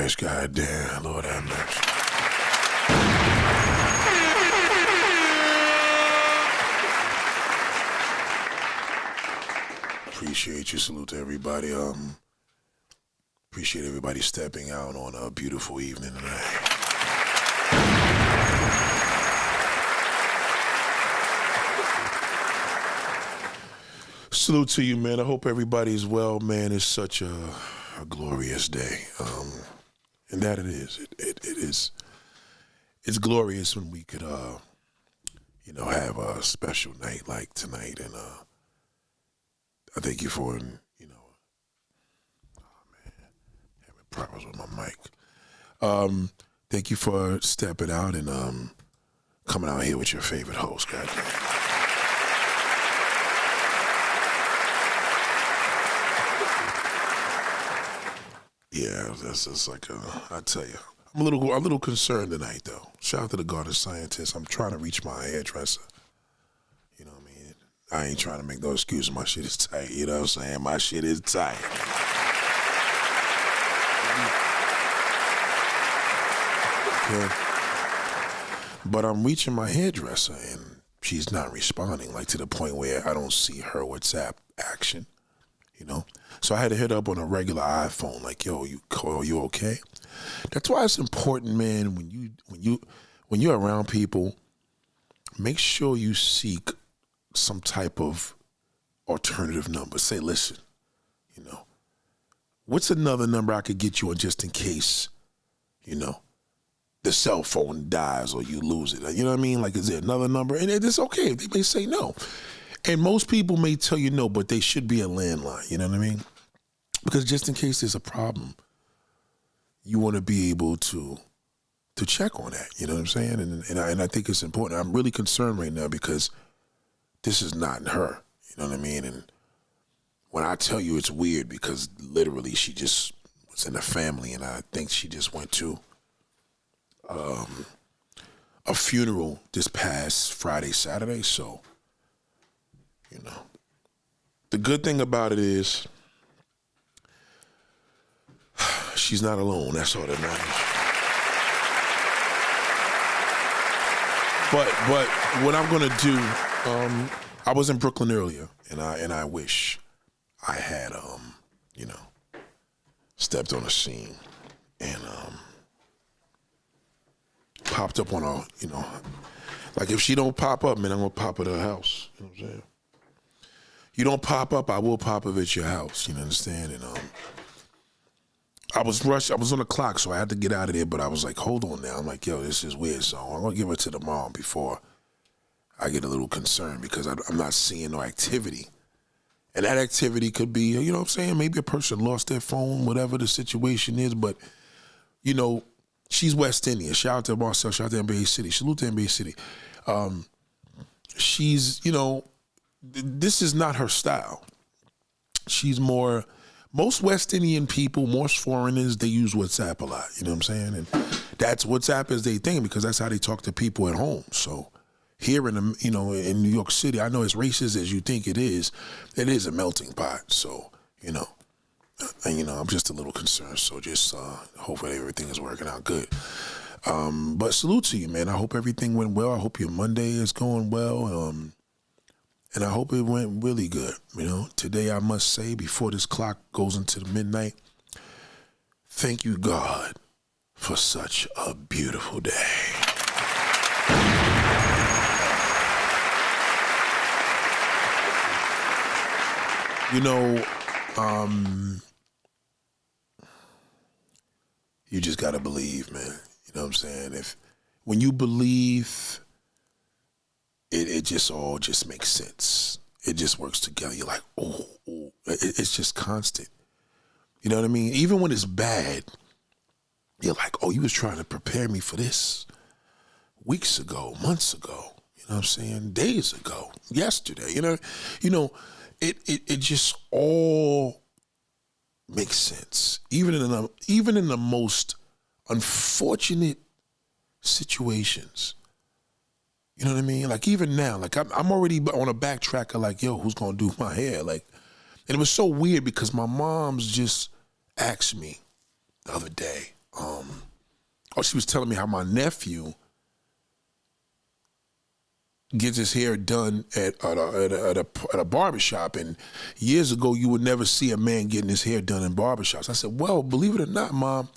mercy, God damn, Lord have mercy. Appreciate you. Salute to everybody. Appreciate everybody stepping out on a beautiful evening tonight. Salute to you, man. I hope everybody's well, man. It's such a glorious day. And that it is. It is. It's glorious when we could, have a special night like tonight. And I thank you for, having problems with my mic. Thank you for stepping out and coming out here with your favorite host, goddamn. Yeah, that's just like I tell you, I'm a little concerned tonight though. Shout out to the Garden Scientist. I'm trying to reach my hairdresser. You know what I mean? I ain't trying to make no excuses. My shit is tight. You know what I'm saying? My shit is tight. Okay. But I'm reaching my hairdresser and she's not responding, like to the point where I don't see her WhatsApp action. So I had to hit up on a regular iPhone, like, yo, you okay? That's why it's important, man, when you're around people, make sure you seek some type of alternative number. Say, listen, what's another number I could get you on just in case, the cell phone dies or you lose it? You know what I mean? Like, is there another number? And it's okay. They may say no. And most people may tell you no, but they should be a landline, you know what I mean? Because just in case there's a problem, you want to be able to check on that, you know what I'm saying? And I think it's important. I'm really concerned right now because this is not her, you know what I mean? And when I tell you it's weird because literally she just was in a family and I think she just went to a funeral this past Friday, Saturday, so the good thing about it is she's not alone. That's all that matters. But what I'm gonna do, I was in Brooklyn earlier, and I wish I had stepped on a scene and popped up on like if she don't pop up, man, I'm gonna pop at her house. You know what I'm saying? You don't pop up, I will pop up at your house. You understand? And I was rushed. I was on the clock, so I had to get out of there. But I was like, hold on now. I'm like, yo, this is weird. So I'm gonna give her to the mom before I get a little concerned because I'm not seeing no activity. And that activity could be, you know what I'm saying? Maybe a person lost their phone, whatever the situation is. But she's West Indian. Shout out to Marcel. Shout out to NBA City. Salute to NBA City. She's, this is not her style. She's most West Indian people, most foreigners, they use WhatsApp a lot. You know what I'm saying? And that's WhatsApp is their thing because that's how they talk to people at home. So here in in New York City, I know as racist as you think it is a melting pot. So, I'm just a little concerned. So just hopefully everything is working out good. But salute to you, man. I hope everything went well. I hope your Monday is going well. And I hope it went really good. Today I must say, before this clock goes into the midnight, thank you, God, for such a beautiful day. You just gotta believe, man. You know what I'm saying? When you believe, it just all just makes sense. It just works together. You're like, oh. It's just constant. You know what I mean? Even when it's bad, you're like, oh, you was trying to prepare me for this weeks ago, months ago. You know what I'm saying? Days ago, yesterday. It just all makes sense. Even in the most unfortunate situations. You know what I mean? Like even now, like I'm already on a backtrack of like, yo, who's gonna do my hair? Like, and it was so weird because my mom's just asked me the other day, she was telling me how my nephew gets his hair done at a barbershop, and years ago you would never see a man getting his hair done in barbershops. I said, well, believe it or not, Mom,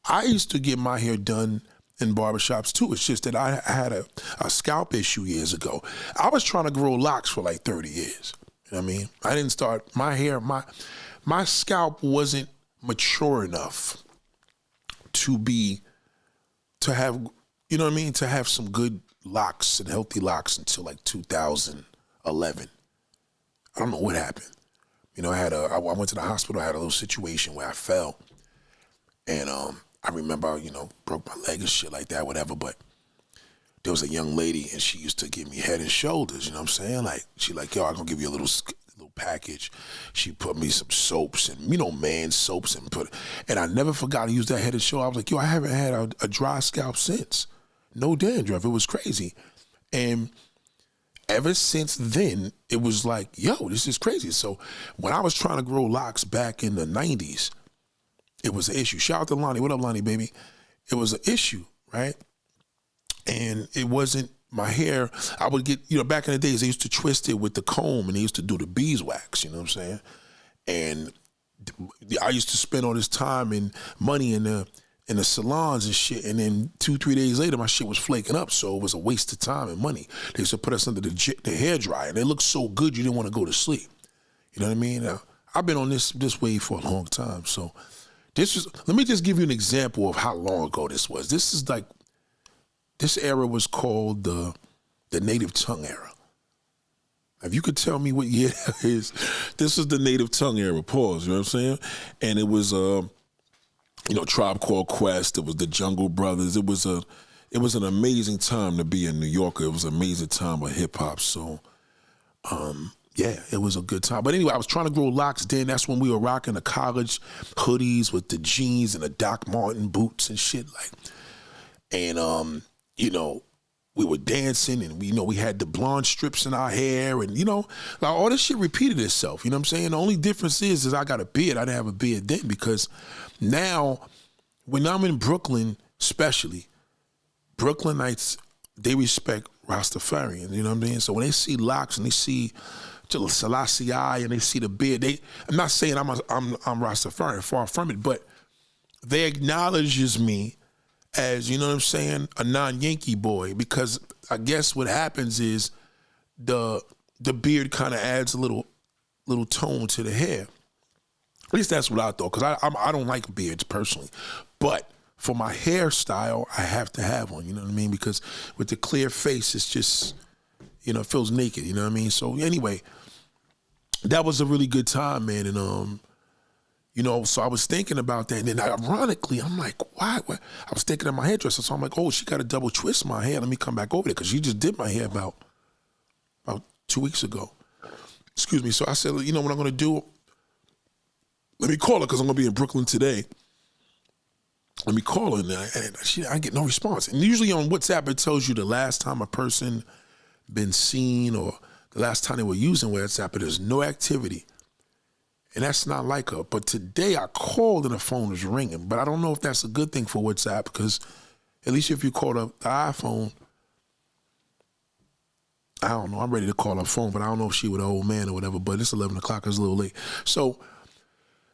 I used to get my hair done in barbershops too. It's just that I had a scalp issue years ago. I was trying to grow locks for like 30 years. You know what I mean? I didn't start, my scalp wasn't mature enough to have, you know what I mean, to have some good locks and healthy locks until like 2011. I don't know what happened. You know, I went to the hospital, I had a little situation where I fell, and I remember, you know, broke my leg and shit like that, whatever, but there was a young lady and she used to give me Head and Shoulders, you know what I'm saying? Like, she like, yo, I'm gonna give you a little package. She put me some soaps and, you know, man soaps, and I never forgot to use that Head and Shoulders. I was like, yo, I haven't had a dry scalp since. No dandruff. It was crazy. And ever since then, it was like, yo, this is crazy. So when I was trying to grow locks back in the 90s, it was an issue. Shout out to Lonnie. What up, Lonnie, baby? It was an issue, right? And it wasn't my hair. I would get, you know, back in the days, they used to twist it with the comb, and they used to do the beeswax, you know what I'm saying? And I used to spend all this time and money in the salons and shit, and then 2-3 days later, my shit was flaking up, so it was a waste of time and money. They used to put us under the hair dryer, and it looked so good you didn't want to go to sleep. You know what I mean? Now, I've been on this wave for a long time, so let me just give you an example of how long ago this was. This era was called the native tongue era. If you could tell me what year that is, this is the native tongue era, pause, you know what I'm saying? And it was, you know, Tribe Called Quest, it was the Jungle Brothers. It was an amazing time to be a New Yorker. It was an amazing time of hip hop. So, yeah, it was a good time. But anyway, I was trying to grow locks then. That's when we were rocking the college hoodies with the jeans and the Doc Marten boots and shit. And you know, we were dancing, and we had the blonde strips in our hair, and, you know, like all this shit repeated itself. You know what I'm saying? The only difference is I got a beard. I didn't have a beard then, because now when I'm in Brooklyn, especially, Brooklynites, they respect Rastafarians, you know what I'm saying? So when they see locks and they see Selassie and they see the beard, I'm not saying I'm Rastafarian, far from it, but they acknowledges me as, you know what I'm saying, a non-Yankee boy, because I guess what happens is the beard kind of adds a little tone to the hair. At least that's what I thought, because I don't like beards personally, but for my hairstyle, I have to have one, you know what I mean? Because with the clear face, it's just, you know, it feels naked, you know what I mean? So anyway, that was a really good time, man, and you know, so I was thinking about that, and then ironically, I'm like, why? I was thinking of my hairdresser, so I'm like, oh, she got to double twist my hair. Let me come back over there, because she just did my hair about 2 weeks ago. Excuse me. So I said, you know what I'm going to do? Let me call her, because I'm going to be in Brooklyn today. Let me call her, and I get no response. And usually on WhatsApp, it tells you the last time a person been seen or the last time they were using WhatsApp, but there's no activity. And that's not like her. But today I called and the phone was ringing. But I don't know if that's a good thing for WhatsApp, because at least if you call up the iPhone, I don't know. I'm ready to call her phone, but I don't know if she with an old man or whatever. But it's 11 o'clock. It's a little late. So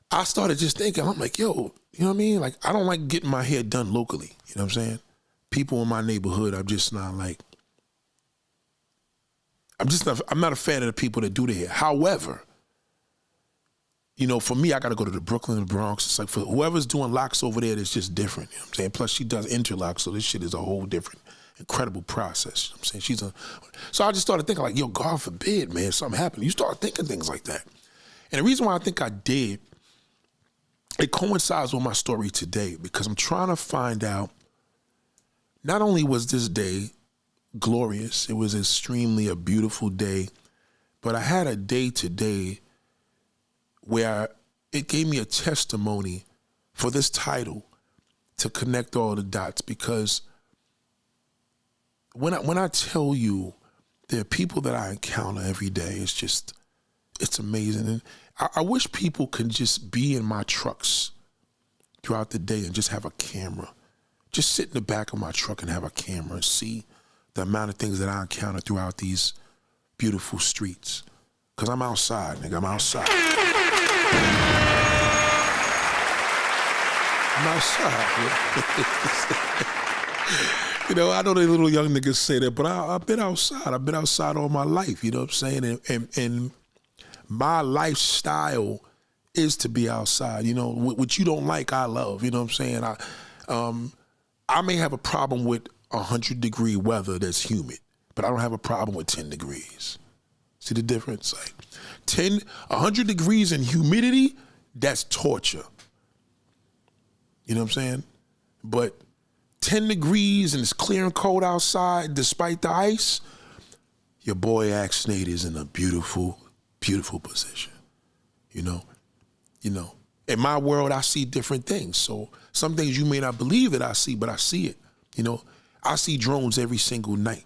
I started just thinking, I'm like, yo, you know what I mean? Like, I don't like getting my hair done locally. You know what I'm saying? People in my neighborhood, I'm just not like, I'm not a fan of the people that do the hair. However, you know, for me, I got to go to the Brooklyn and the Bronx. It's like, for whoever's doing locks over there, it's just different. You know what I'm saying? Plus, she does interlocks, so this shit is a whole different, incredible process. You know what I'm saying? So I just started thinking, like, yo, God forbid, man, if something happened. You start thinking things like that. And the reason why I think I did, it coincides with my story today, because I'm trying to find out, not only was this day glorious, it was extremely a beautiful day, but I had a day today where it gave me a testimony for this title to connect all the dots, because when I tell you there are people that I encounter every day, it's amazing. And I wish people can just be in my trucks throughout the day and just have a camera, just sit in the back of my truck and have a camera and see the amount of things that I encounter throughout these beautiful streets. Because I'm outside, nigga. I'm outside. I'm outside. You know, I know the little young niggas say that, but I've been outside. I've been outside all my life, you know what I'm saying? And my lifestyle is to be outside. You know, what you don't like, I love. You know what I'm saying? I may have a problem with 100-degree weather that's humid, but I don't have a problem with 10 degrees. See the difference? Like 100 degrees and humidity, that's torture. You know what I'm saying? But 10 degrees and it's clear and cold outside despite the ice, your boy Axe Nate is in a beautiful, beautiful position. You know? In my world, I see different things. So some things you may not believe that I see, but I see it. You know, I see drones every single night.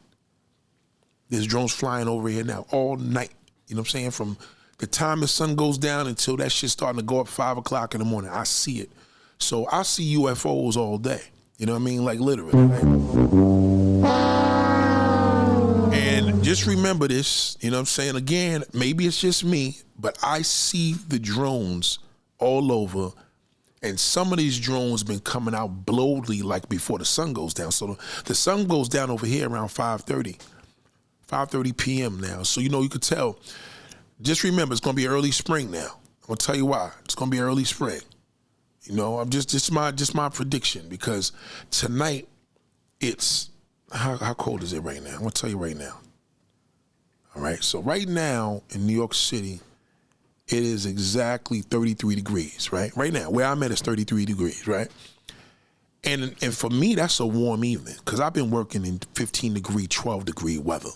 There's drones flying over here now all night. You know what I'm saying? From the time the sun goes down until that shit's starting to go up 5 o'clock in the morning, I see it. So I see UFOs all day. You know what I mean? Like literally. Right? And just remember this, you know what I'm saying? Again, maybe it's just me, but I see the drones all over, and some of these drones been coming out boldly like before the sun goes down. So the sun goes down over here around 5:30 p.m. now. So, you know, you could tell. Just remember, it's going to be early spring now. I'm going to tell you why. It's going to be early spring. You know, I'm just my prediction, because tonight it's, how cold is it right now? I'm going to tell you right now. All right, so right now in New York City, it is exactly 33 degrees, right? Right now, where I'm at is 33 degrees, right? And for me, that's a warm evening, because I've been working in 15-degree, 12-degree weather,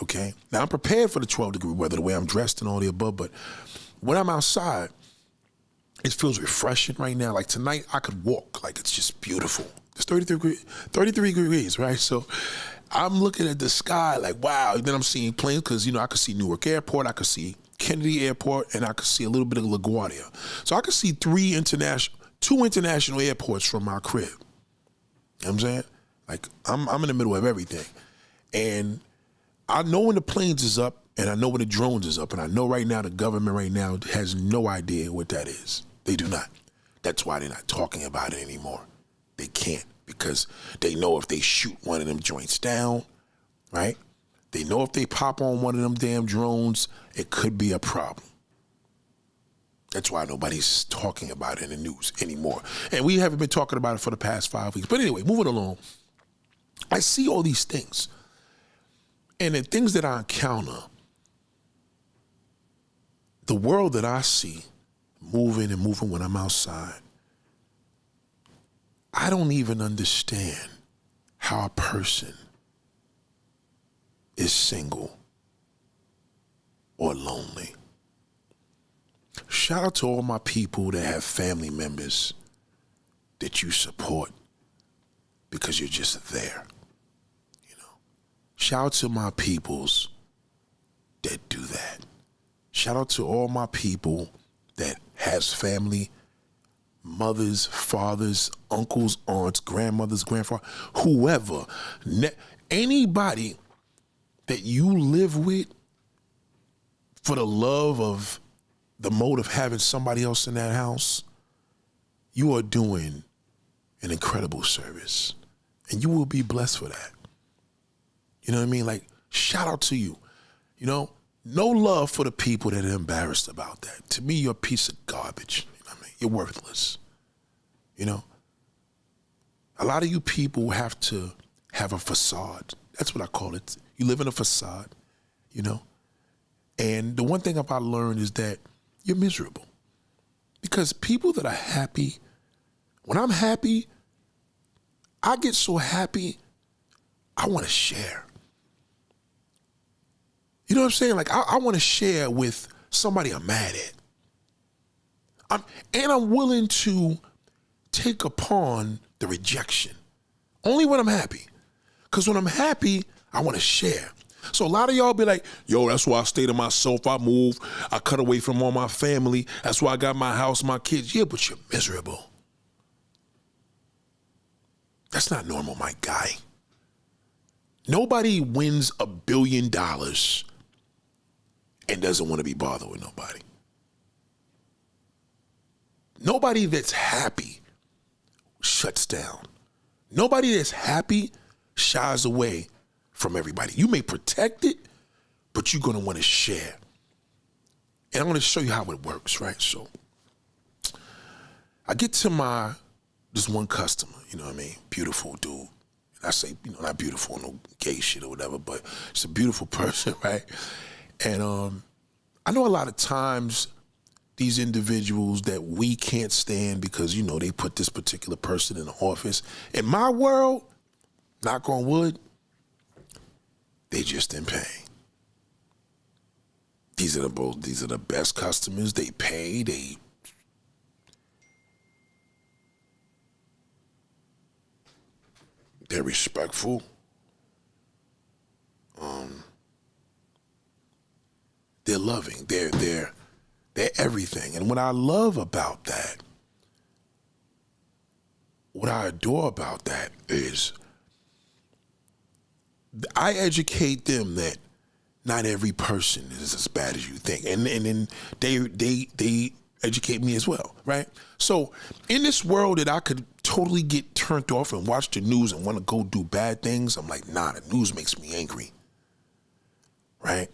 okay? Now, I'm prepared for the 12-degree weather, the way I'm dressed and all the above, but when I'm outside, it feels refreshing right now. Like tonight, I could walk, like it's just beautiful. It's 33 degrees, right? So I'm looking at the sky like, wow. And then I'm seeing planes, because, you know, I could see Newark Airport, I could see Kennedy Airport, and I could see a little bit of LaGuardia. So I could see two international airports from my crib. You know what I'm saying? Like, I'm in the middle of everything. And I know when the planes is up, and I know when the drones is up, and I know right now the government right now has no idea what that is. They do not. That's why they're not talking about it anymore. They can't, because they know if they shoot one of them joints down, right? They know if they pop on one of them damn drones, it could be a problem. That's why nobody's talking about it in the news anymore. And we haven't been talking about it for the past 5 weeks. But anyway, moving along, I see all these things. And the things that I encounter, the world that I see moving when I'm outside, I don't even understand how a person is single or lonely. Shout out to all my people that have family members that you support because you're just there. You know, shout out to my peoples that do that. Shout out to all my people that has family, mothers, fathers, uncles, aunts, grandmothers, grandfathers, whoever, anybody that you live with for the love of the mode of having somebody else in that house, you are doing an incredible service. And you will be blessed for that. You know what I mean? Like, shout out to you. You know, no love for the people that are embarrassed about that. To me, you're a piece of garbage. You know what I mean? You're worthless. You know? A lot of you people have to have a facade. That's what I call it. You live in a facade, you know? And the one thing I've learned is that you're miserable. Because people that are happy, when I'm happy, I get so happy, I want to share. You know what I'm saying? Like, I want to share with somebody I'm mad at. I'm willing to take upon the rejection. Only when I'm happy. Because when I'm happy, I want to share. So a lot of y'all be like, yo, that's why I stay to myself. I move. I cut away from all my family. That's why I got my house, my kids. Yeah, but you're miserable. That's not normal, my guy. Nobody wins $1 billion and doesn't want to be bothered with nobody. Nobody that's happy shuts down. Nobody that's happy shies away from everybody. You may protect it, but you're going to want to share. And I'm going to show you how it works, right? So I get to this one customer, you know what I mean? Beautiful dude. I say, not beautiful, no gay shit or whatever, but it's a beautiful person, right? And I know a lot of times these individuals that we can't stand because, they put this particular person in the office. In my world, knock on wood, they just in pain. These are the best customers. They pay, they're respectful. They're loving. They're everything. And what I love about that, what I adore about that is I educate them that not every person is as bad as you think. And then they educate me as well, right? So in this world that I could totally get turned off and watch the news and want to go do bad things, I'm like, nah, the news makes me angry, right?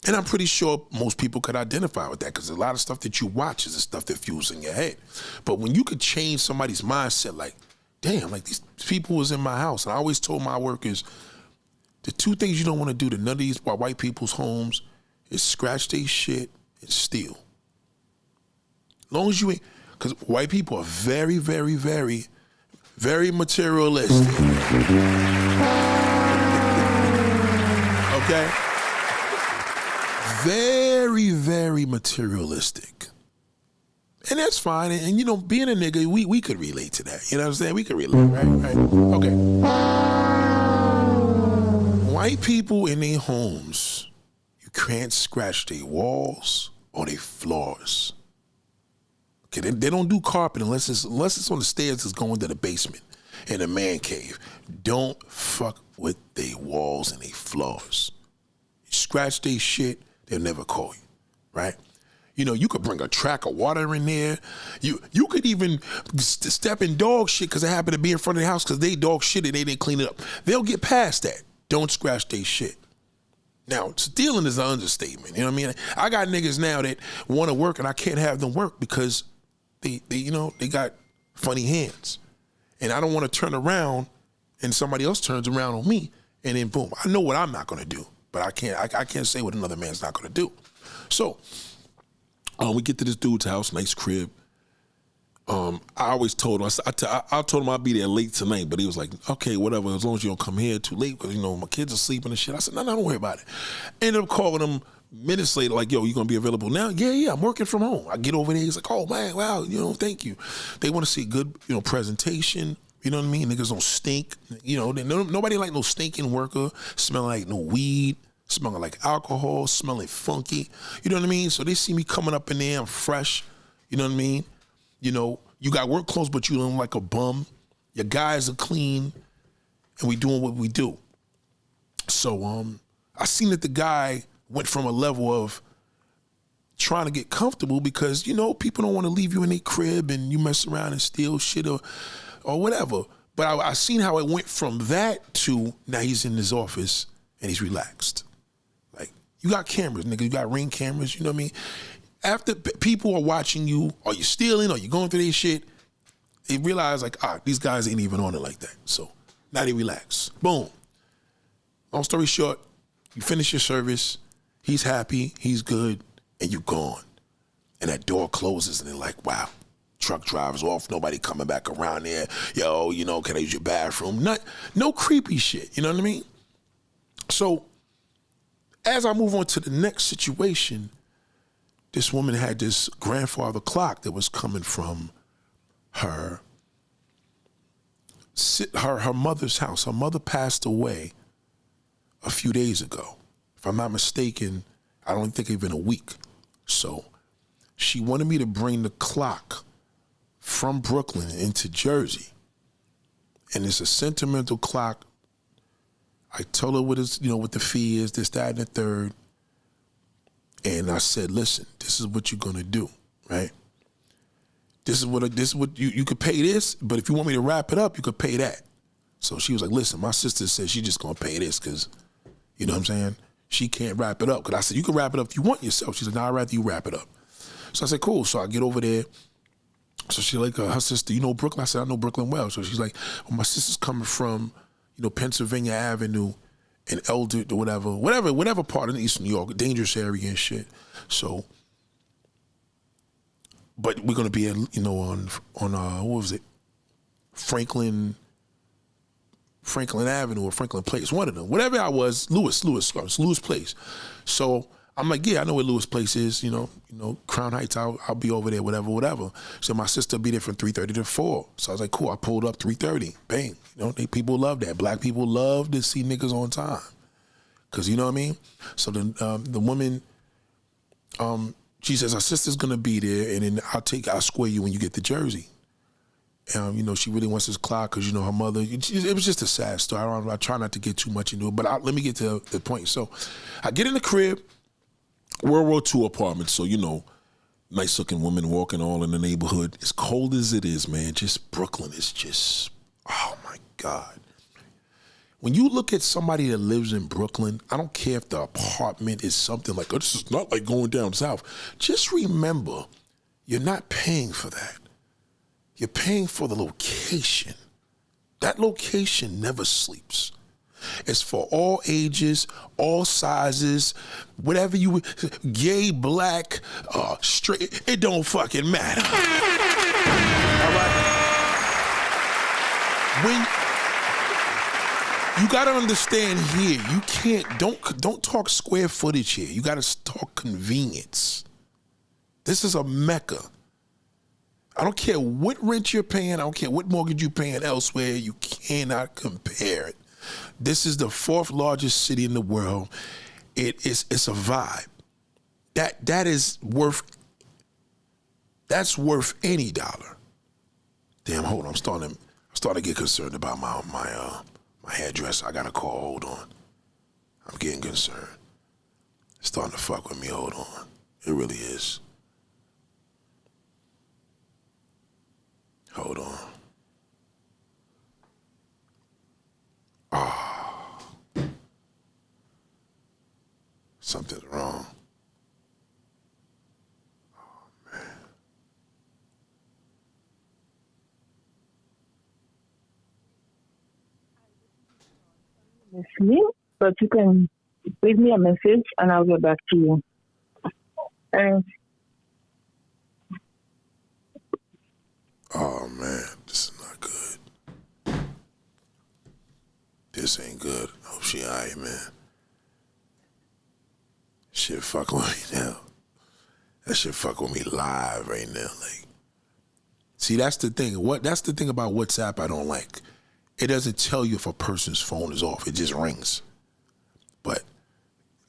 And I'm pretty sure most people could identify with that because a lot of stuff that you watch is the stuff that fuels in your head. But when you could change somebody's mindset, like, damn, like these people was in my house. And I always told my workers, the two things you don't want to do to none of these white people's homes is scratch their shit and steal. As long as you ain't, because white people are very, very, very, very materialistic. Okay? Very, very materialistic. And that's fine. And being a nigga, we could relate to that. You know what I'm saying? We could relate, right? Okay. White people in their homes, you can't scratch their walls or their floors. Okay, they don't do carpet unless it's on the stairs that's going to the basement in a man cave. Don't fuck with their walls and their floors. You scratch their shit, they'll never call you, right? You could bring a track of water in there. You could even step in dog shit because it happened to be in front of the house because they dog shit and they didn't clean it up. They'll get past that. Don't scratch their shit. Now, stealing is an understatement. You know what I mean? I got niggas now that want to work and I can't have them work because they got funny hands. And I don't want to turn around and somebody else turns around on me and then boom. I know what I'm not going to do, but I can't say what another man's not going to do. So we get to this dude's house, nice crib. I always told him, I told him I'd be there late tonight, but he was like, okay, whatever, as long as you don't come here too late, because, my kids are sleeping and shit. I said, no, don't worry about it. Ended up calling him minutes later, like, yo, you going to be available now? Yeah, I'm working from home. I get over there, he's like, oh, man, wow, thank you. They want to see good, presentation, you know what I mean? Niggas don't stink, nobody like no stinking worker, smelling like no weed, smelling like alcohol, smelling funky, you know what I mean? So they see me coming up in there, I'm fresh, you know what I mean? You got work clothes, but you don't like a bum. Your guys are clean, and we doing what we do. So I seen that the guy went from a level of trying to get comfortable because, people don't want to leave you in their crib and you mess around and steal shit or whatever. But I seen how it went from that to now he's in his office and he's relaxed. Like, you got cameras, nigga. You got Ring cameras, you know what I mean? After people are watching you, are you stealing, or you going through their shit, they realize like, these guys ain't even on it like that. So now they relax. Boom. Long story short, you finish your service, he's happy, he's good, and you gone. And that door closes and they're like, wow, truck drives off, nobody coming back around there. Yo, can I use your bathroom? No creepy shit, you know what I mean? So as I move on to the next situation, this woman had this grandfather clock that was coming from her mother's house. Her mother passed away a few days ago. If I'm not mistaken, I don't think even a week. So she wanted me to bring the clock from Brooklyn into Jersey and it's a sentimental clock. I told her what is, what the fee is, this, that, and the third. And I said, listen, this is what you're gonna do, right? This is what you could pay this, but if you want me to wrap it up, you could pay that. So she was like, listen, my sister said she's just gonna pay this because, you know what I'm saying? She can't wrap it up. Because I said, you can wrap it up if you want yourself. She said, no, I'd rather you wrap it up. So I said, cool. So I get over there. So she like, her sister, you know Brooklyn? I said, I know Brooklyn well. So she's like, well, my sister's coming from, Pennsylvania Avenue and Elder, whatever part of East New York, dangerous area and shit. So, but we're gonna be at, on what was it? Franklin Avenue or Franklin Place, one of them. Whatever I was, Lewis Place. So I'm like, yeah, I know where Lewis Place is, Crown Heights, I'll be over there, whatever. So my sister be there from 3:30 to 4. So I was like, cool, I pulled up 3:30, bang. People love that. Black people love to see niggas on time. Cause you know what I mean? So then the woman, she says, our sister's gonna be there and then I'll square you when you get the jersey. She really wants this clock because, her mother, it was just a sad story. I try not to get too much into it, but let me get to the point. So I get in the crib, World War II apartment. So, nice looking women walking all in the neighborhood. As cold as it is, man, just Brooklyn is just, oh my God. When you look at somebody that lives in Brooklyn, I don't care if the apartment is something like, oh, this is not like going down south. Just remember, you're not paying for that. You're paying for the location. That location never sleeps. It's for all ages, all sizes, whatever gay, black, straight, it don't fucking matter. All right? You gotta understand here, you can't, don't talk square footage here. You gotta talk convenience. This is a mecca. I don't care what rent you're paying. I don't care what mortgage you're paying elsewhere. You cannot compare it. This is the 4th largest city in the world. It's a vibe. That's worth any dollar. Damn, hold on. I'm starting to get concerned about my hairdresser. I got a call. Hold on. I'm getting concerned. It's starting to fuck with me. Hold on. It really is. Hold on. Something's wrong. Oh, man. It's me, but you can leave me a message and I'll get back to you. Thanks. Oh, man, this is not good. This ain't good. Hope she all right, man. Shit fuck with me now. That shit fuck with me live right now. Like, see, that's the thing. That's the thing about WhatsApp I don't like. It doesn't tell you if a person's phone is off. It just rings. But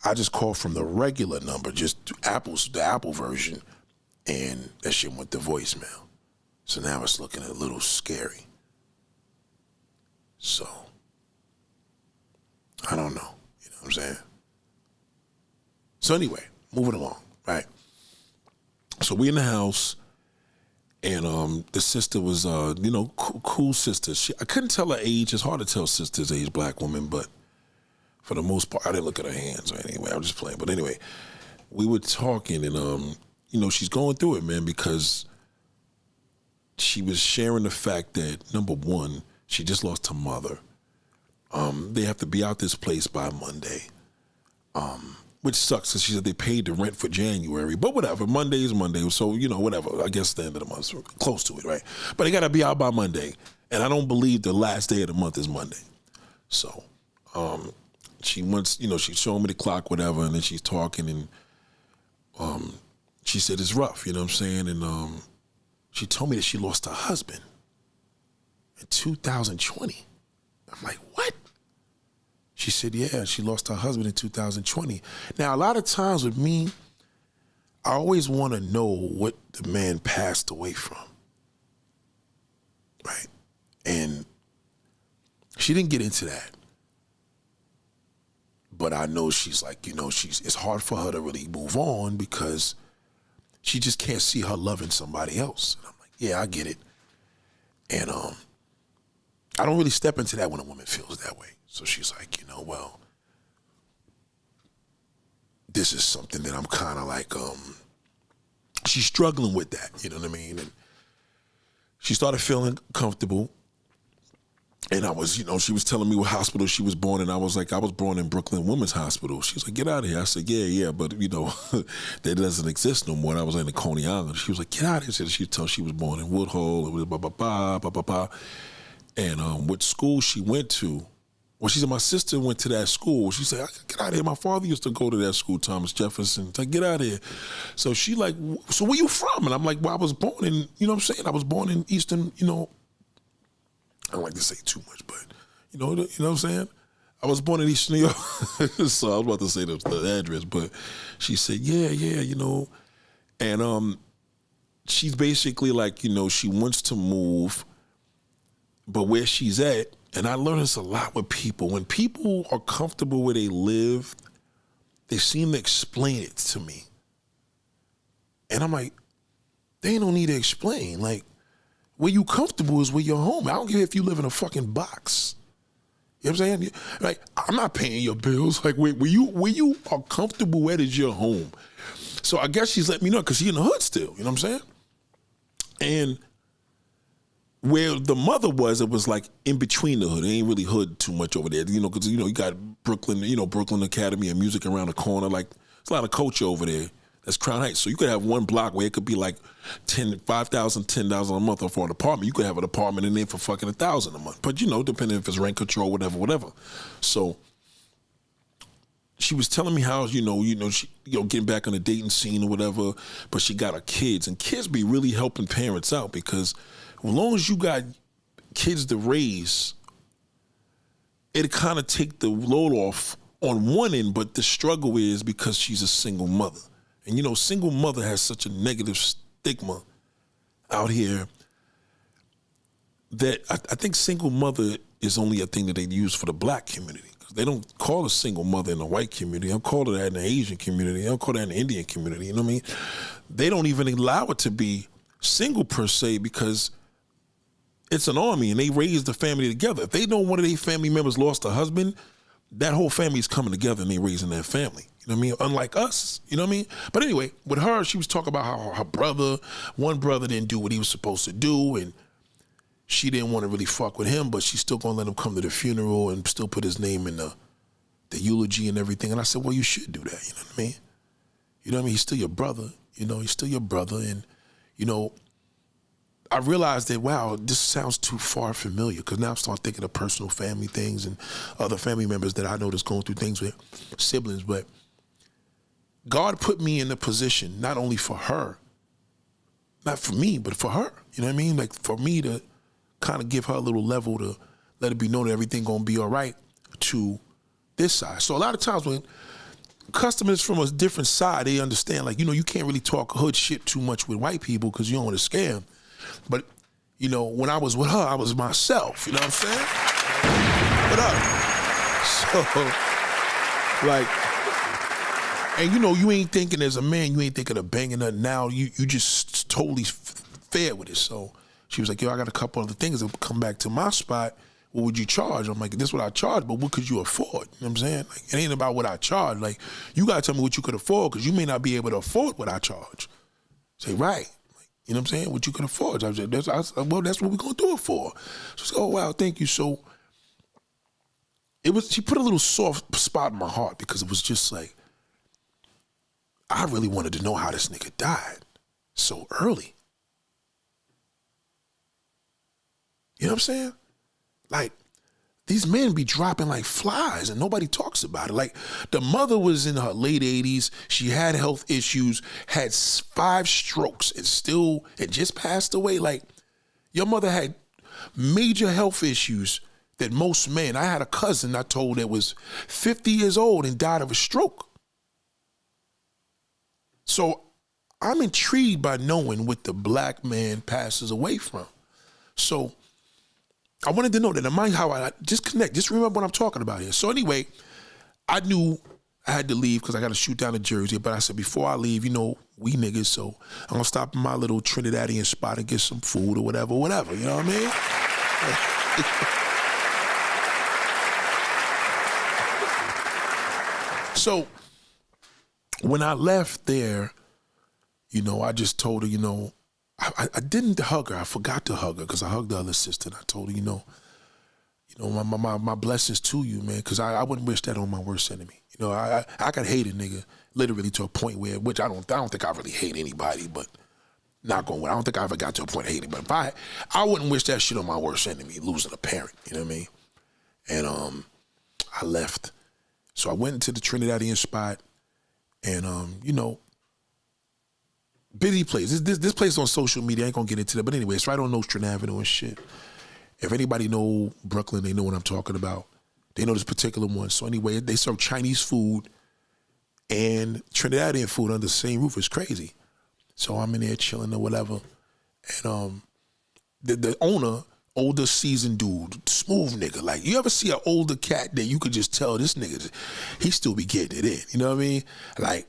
I just called from the regular number, just the Apple version, and that shit went to voicemail. So now it's looking a little scary. So, I don't know. You know what I'm saying? So anyway, moving along, right? So we in the house, and the sister was, cool sister. I couldn't tell her age. It's hard to tell sister's age, black woman, but for the most part, I didn't look at her hands or anyway. I was just playing. But anyway, we were talking, and, she's going through it, man, because she was sharing the fact that, number one, she just lost her mother. They have to be out this place by Monday, which sucks because she said they paid the rent for January. But whatever, Monday is Monday, so, whatever. I guess the end of the month, close to it, right? But they got to be out by Monday, and I don't believe the last day of the month is Monday. So she wants, she's showing me the clock, whatever, and then she's talking, and she said it's rough, you know what I'm saying? And she told me that she lost her husband in 2020. I'm like, what? She said, yeah, she lost her husband in 2020. Now, a lot of times with me, I always want to know what the man passed away from, right? And She didn't get into that. But I know she's like, it's hard for her to really move on because she just can't see her loving somebody else. And I'm like, yeah, I get it. And I don't really step into that when a woman feels that way. So she's like, well, this is something that I'm kind of like, she's struggling with that, you know what I mean? And she started feeling comfortable. And I was, she was telling me what hospital she was born in. I was like, I was born in Brooklyn Women's Hospital. She was like, get out of here. I said, yeah, but, that doesn't exist no more. And I was in the Coney Island. She was like, get out of here. She told she was born in Woodhull, and blah, blah, blah, blah, blah, blah. And what school she went to, well, she said, my sister went to that school. She said, get out of here. My father used to go to that school, Thomas Jefferson. It's like, get out of here. So she like, so where you from? And I'm like, well, I was born in, you know what I'm saying? I was born in Eastern, I don't like to say too much, but you know what I'm saying? I was born in East New York, so I was about to say the address, but she said, yeah, and she's basically like, she wants to move, but where she's at, and I learned this a lot with people. When people are comfortable where they live, they seem to explain it to me, and I'm like, they don't need to explain, like. Where you comfortable is where you're home. I don't care if you live in a fucking box. You know what I'm saying? Like, I'm not paying your bills. Like, where you are comfortable, where is your home? So I guess she's letting me know because she's in the hood still. You know what I'm saying? And where the mother was, it was like in between the hood. It ain't really hood too much over there. Because, you got Brooklyn, Brooklyn Academy of Music around the corner. Like, there's a lot of culture over there. That's Crown Heights. So you could have one block where it could be like $5,000, $10,000 a month or for an apartment. You could have an apartment in there for fucking $1,000 a month. But depending if it's rent control, whatever. So she was telling me how, she, getting back on the dating scene or whatever, but she got her kids. And kids be really helping parents out because as long as you got kids to raise, it kind of take the load off on one end, but the struggle is because she's a single mother. And single mother has such a negative stigma out here that I think single mother is only a thing that they use for the black community. They don't call a single mother in the white community. They don't call it that in the Asian community. They don't call that in the Indian community. You know what I mean? They don't even allow it to be single per se because it's an army and they raise the family together. If they know one of their family members lost a husband, that whole family's coming together and they raising their family. You know what I mean? Unlike us, you know what I mean? But anyway, with her, she was talking about how her one brother didn't do what he was supposed to do and she didn't want to really fuck with him, but she's still gonna let him come to the funeral and still put his name in the eulogy and everything. And I said, well, you should do that, you know what I mean? You know what I mean? He's still your brother, he's still your brother. And, I realized that, wow, this sounds too far familiar because now I'm starting thinking of personal family things and other family members that I know that's going through things with siblings. But God put me in a position not only for her, not for me, but for her. You know what I mean? Like for me to kind of give her a little level to let it be known that everything gonna be all right to this side. So a lot of times when customers from a different side, they understand like, you can't really talk hood shit too much with white people because you don't want to scare them. But, when I was with her, I was myself. You know what I'm saying? What up? So, like, and you ain't thinking as a man, you ain't thinking of banging her now. You just totally fair with it. So she was like, yo, I got a couple other things that come back to my spot. What would you charge? I'm like, this is what I charge, but what could you afford? You know what I'm saying? Like, it ain't about what I charge. Like, you got to tell me what you could afford because you may not be able to afford what I charge. Say, right. You know what I'm saying? What you can afford. I said, that's what we're going to do it for. She said, oh, wow, thank you. So she put a little soft spot in my heart because it was just like, I really wanted to know how this nigga died so early. You know what I'm saying? Like, these men be dropping like flies and nobody talks about it. Like, the mother was in her late 80s. She had health issues, had 5 strokes and just passed away. Like, your mother had major health issues that most men, I had a cousin I told that was 50 years old and died of a stroke. So I'm intrigued by knowing what the black man passes away from. So I wanted to know that. And mind how I just connect. Just remember what I'm talking about here. So anyway, I knew I had to leave because I got to shoot down to Jersey. But I said, before I leave, we niggas, so I'm going to stop in my little Trinidadian spot and get some food or whatever. You know what I mean? So when I left there, I just told her, I didn't hug her. I forgot to hug her because I hugged the other sister. And I told her, my blessings to you, man, because I wouldn't wish that on my worst enemy. I could hate a nigga literally to a point which I don't think I really hate anybody, but not going. I don't think I ever got to a point of hating. But if I wouldn't wish that shit on my worst enemy, losing a parent. You know what I mean? And I left. So I went into the Trinidadian spot, and busy place. This place on social media, I ain't gonna get into that. But anyway, it's right on Nostrand Avenue and shit. If anybody know Brooklyn, they know what I'm talking about. They know this particular one. So anyway, they serve Chinese food and Trinidadian food under the same roof. It's crazy. So I'm in there chilling or whatever. And the owner, older seasoned dude, smooth nigga. Like, you ever see an older cat that you could just tell this nigga, he still be getting it in. You know what I mean? Like,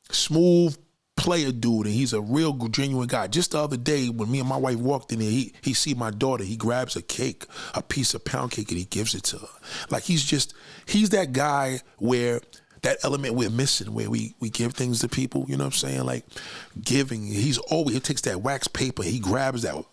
smooth player dude, and he's a real genuine guy. Just the other day when me and my wife walked in there, he see my daughter, he grabs a cake, a piece of pound cake, and he gives it to her. Like, he's that guy where that element we're missing, where we give things to people, you know what I'm saying? Like, giving, he takes that wax paper, he grabs that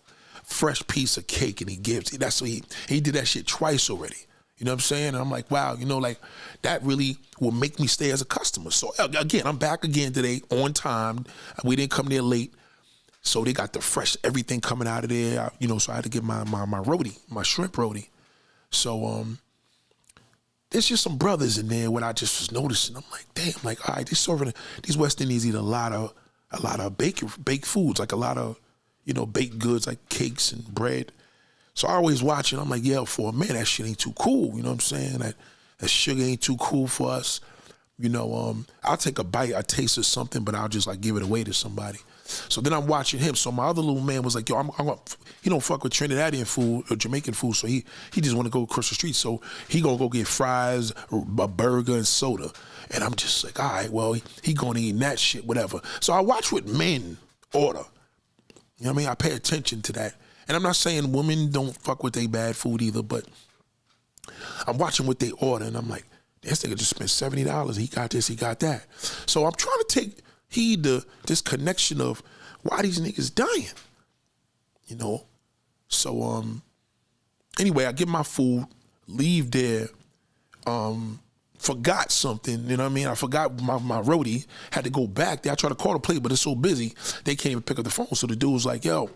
fresh piece of cake and he gives. That's what he did that shit twice already. You know what I'm saying? And I'm like, wow, like, that really will make me stay as a customer. So again, I'm back again today on time. We didn't come there late. So they got the fresh everything coming out of there. So I had to get my roti, my shrimp roti. So there's just some brothers in there when I just was noticing. I'm like, damn, like, all right, they're serving, these West Indians eat a lot of baked foods, like a lot of, baked goods like cakes and bread. So I always watch it. I'm like, yeah, for a man, that shit ain't too cool. You know what I'm saying? That sugar ain't too cool for us. I'll take a bite, a taste of something, but I'll just like give it away to somebody. So then I'm watching him. So my other little man was like, yo, he don't fuck with Trinidadian food or Jamaican food. So he just want to go across the street. So he gonna go get fries, a burger, and soda. And I'm just like, all right, well, he gonna eat that shit, whatever. So I watch what men order. You know what I mean? I pay attention to that. And I'm not saying women don't fuck with their bad food either, but I'm watching what they order, and I'm like, this nigga just spent $70. He got this, he got that. So I'm trying to take heed to this connection of why these niggas dying, So anyway, I get my food, leave there, forgot something, you know what I mean? I forgot my roti, had to go back there. I tried to call the plate, but it's so busy, they can't even pick up the phone. So the dude was like, yo,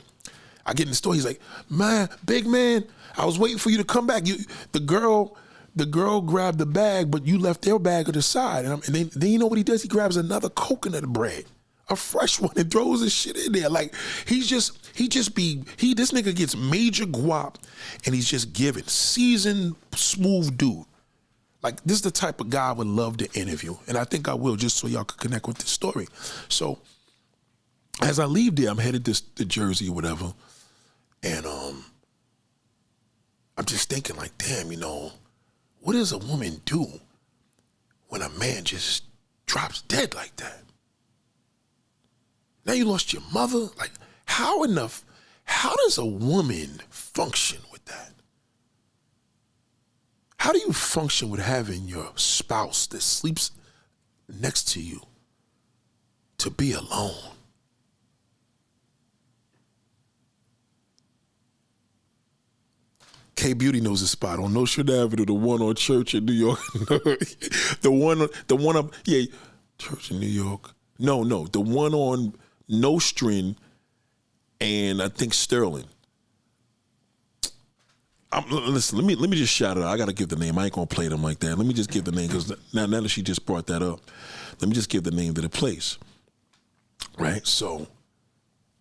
I get in the store, he's like, man, big man, I was waiting for you to come back. The girl grabbed the bag, but you left their bag on the side. And then you know what he does? He grabs another coconut bread, a fresh one, and throws his shit in there. Like, this nigga gets major guap, and he's just giving. Seasoned, smooth dude. Like, this is the type of guy I would love to interview. And I think I will, just so y'all can connect with this story. So as I leave there, I'm headed to Jersey or whatever. And I'm just thinking like, damn, what does a woman do when a man just drops dead like that? Now you lost your mother. Like, how does a woman function with that? How do you function with having your spouse that sleeps next to you to be alone? K Beauty knows a spot on Nostrand Avenue, the one on Church in New York. the one up, yeah, Church in New York. No, the one on Nostrand and I think Sterling. Listen, let me just shout it out. I gotta give the name. I ain't gonna play them like that. Let me just give the name because now that she just brought that up, let me just give the name to the place. Right? So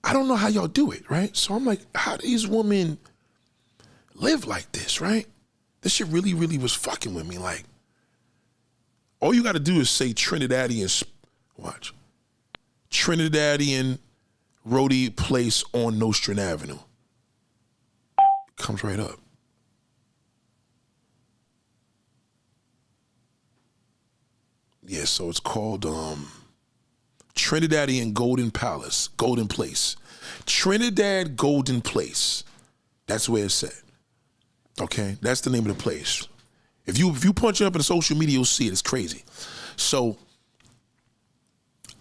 I don't know how y'all do it, right? So I'm like, how do these women live like this, right? This shit really, really was fucking with me. Like, all you got to do is say Trinidadian roti place on Nostrand Avenue. Comes right up. Yeah, so it's called Trinidadian Golden Place. Trinidad Golden Place. That's where it's at. Okay, that's the name of the place. If you punch it up in social media, you'll see it. It's crazy. So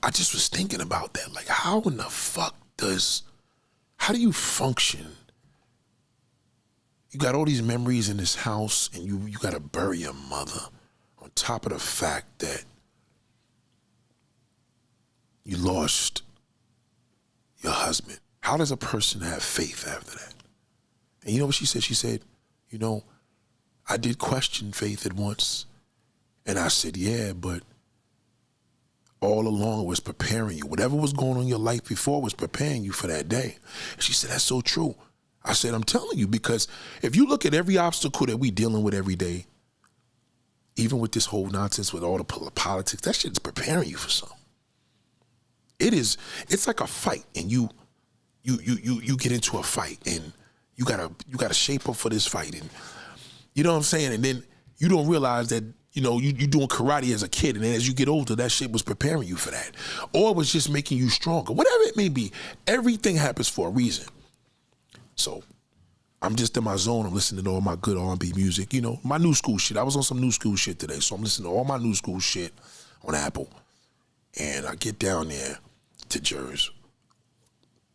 I just was thinking about that. Like, how in the fuck how do you function? You got all these memories in this house and you got to bury your mother on top of the fact that you lost your husband. How does a person have faith after that? And you know what she said? She said, you know, I did question faith at once. And I said, yeah, but all along it was preparing you. Whatever was going on in your life before was preparing you for that day. And she said, that's so true. I said, I'm telling you, because if you look at every obstacle that we dealing with every day, even with this whole nonsense with all the politics, that shit's preparing you for something. It's like a fight, and you get into a fight, and you gotta shape up for this fight, and you know what I'm saying? And then you don't realize that, you know, you doing karate as a kid, and then as you get older, that shit was preparing you for that. Or it was just making you stronger. Whatever it may be, everything happens for a reason. So I'm just in my zone. I'm listening to all my good R&B music. You know, my new school shit. I was on some new school shit today, so I'm listening to all my new school shit on Apple. And I get down there to Jersey.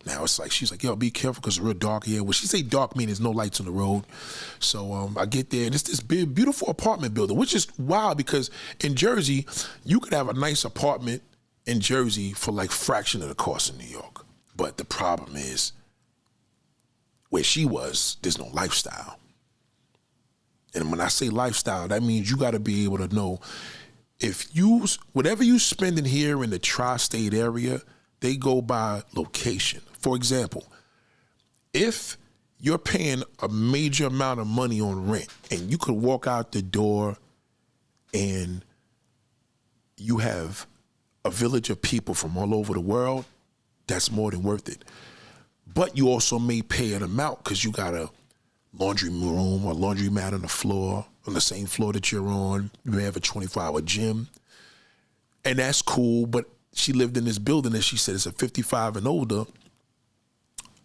Now it's like, she's like, yo, be careful because it's real dark here. When she say dark, mean there's no lights on the road. So I get there, and it's this big, beautiful apartment building, which is wild because in Jersey, you could have a nice apartment in Jersey for like fraction of the cost in New York. But the problem is, where she was, there's no lifestyle. And when I say lifestyle, that means you got to be able to know whatever you spend in here in the tri-state area, they go by location. For example, if you're paying a major amount of money on rent and you could walk out the door and you have a village of people from all over the world, that's more than worth it. But you also may pay an amount because you got a laundry room or laundry mat on the floor, on the same floor that you're on. You may have a 24-hour gym. And that's cool, but she lived in this building and she said it's a 55 and older,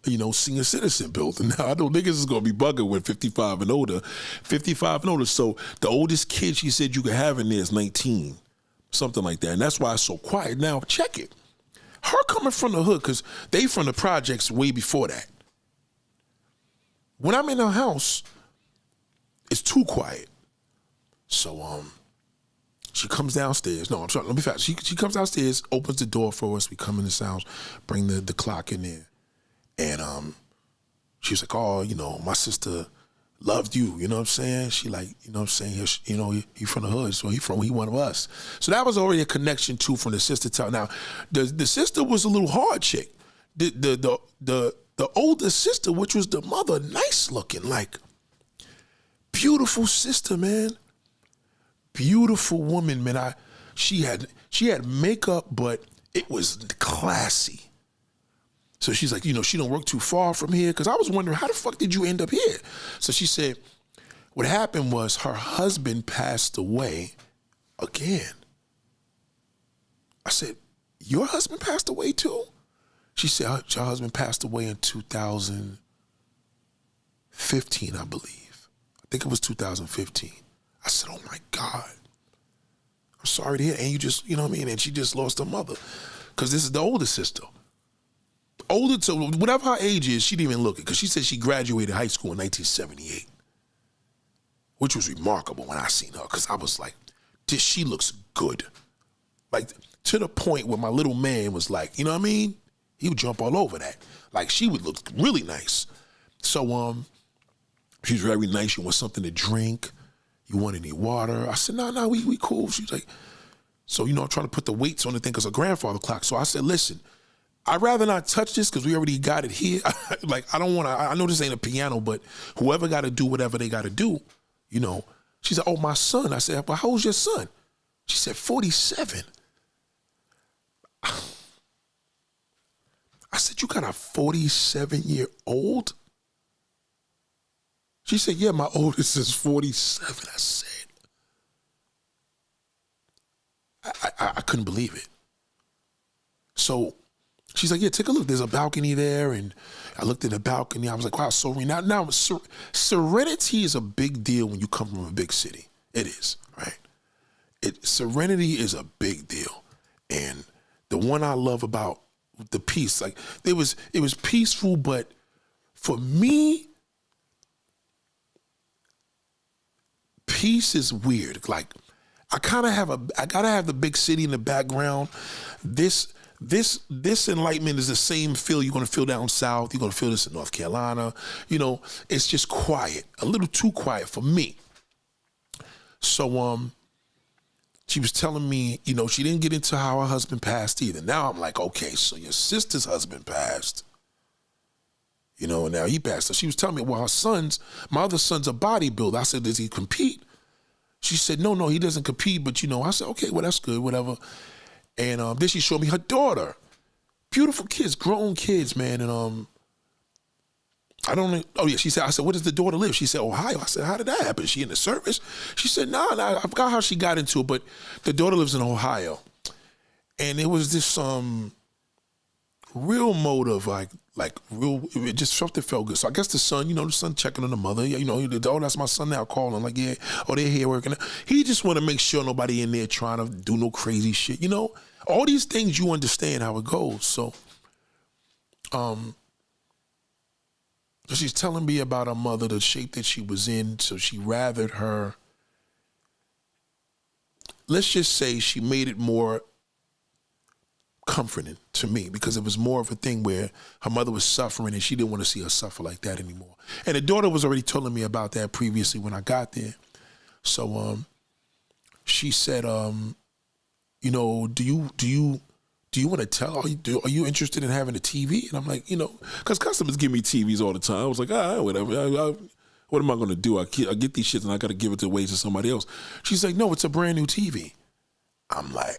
you know, senior citizen building. Now, I know niggas is going to be bugging with 55 and older. 55 and older. So the oldest kid she said you could have in there is 19, something like that. And that's why it's so quiet. Now, check it. Her coming from the hood, because they from the projects way before that. When I'm in her house, it's too quiet. So she comes downstairs. No, I'm sorry, let me fast. She comes downstairs, opens the door for us. We come in this house, bring the clock in there. And she was like, oh, you know, my sister loved you, you know what I'm saying? She like, you know what I'm saying? You know, he from the hood, so he one of us. So that was already a connection too from the sister tell. Now, the sister was a little hard chick. The older sister, which was the mother, nice looking, like beautiful sister, man. Beautiful woman, man. She had makeup, but it was classy. So she's like, you know, she don't work too far from here. Because I was wondering, how the fuck did you end up here? So she said, what happened was her husband passed away again. I said, your husband passed away too? She said, her husband passed away in 2015, I believe. I think it was 2015. I said, oh my God. I'm sorry to hear. And you just, you know what I mean? And she just lost her mother. Because this is the older sister. Older, so whatever her age is, she didn't even look it because she said she graduated high school in 1978, which was remarkable when I seen her because I was like, she looks good. Like to the point where my little man was like, you know what I mean? He would jump all over that. Like she would look really nice. So she's very nice. You want something to drink? You want any water? I said, no, we cool. She's like, so, you know, I'm trying to put the weights on the thing because her grandfather clock. So I said, listen, I'd rather not touch this because we already got it here. Like, I don't want to, I know this ain't a piano, but whoever got to do whatever they got to do, you know. She said, oh, my son. I said, well, how old's your son? She said, 47. I said, you got a 47-year-old? She said, yeah, my oldest is 47. I couldn't believe it. So she's like, yeah, take a look. There's a balcony there. And I looked at the balcony. I was like, wow, serene. Now, serenity is a big deal when you come from a big city. It is, right? Serenity is a big deal. And the one I love about the peace, like it was peaceful, but for me, peace is weird. Like I gotta have the big city in the background. This enlightenment is the same feel you're gonna feel down south. You're gonna feel this in North Carolina. You know, it's just quiet, a little too quiet for me. So she was telling me, you know, she didn't get into how her husband passed either. Now I'm like, okay, so your sister's husband passed. You know, and now he passed. So she was telling me, well, my other son's a bodybuilder. I said, does he compete? She said, no, he doesn't compete. But, you know, I said, okay, well, that's good, whatever. And then she showed me her daughter. Beautiful kids, grown kids, man. And she said, I said, where does the daughter live? She said, Ohio. I said, how did that happen? Is she in the service? She said, no, I forgot how she got into it, but the daughter lives in Ohio. And it was this real motive, like real, it just something felt good. So I guess the son checking on the mother, you know, oh, that's my son now calling, like, yeah, oh, they're here working. He just want to make sure nobody in there trying to do no crazy shit, you know? All these things, you understand how it goes. So, she's telling me about her mother, the shape that she was in, so she rathered her. Let's just say she made it more comforting to me because it was more of a thing where her mother was suffering and she didn't want to see her suffer like that anymore. And the daughter was already telling me about that previously when I got there. So she said, you know, do you want to tell? Are you interested in having a TV? And I'm like, you know, because customers give me TVs all the time. I was like, whatever. What am I going to do? I get these shits and I got to give it away to somebody else. She's like, no, it's a brand new TV. I'm like,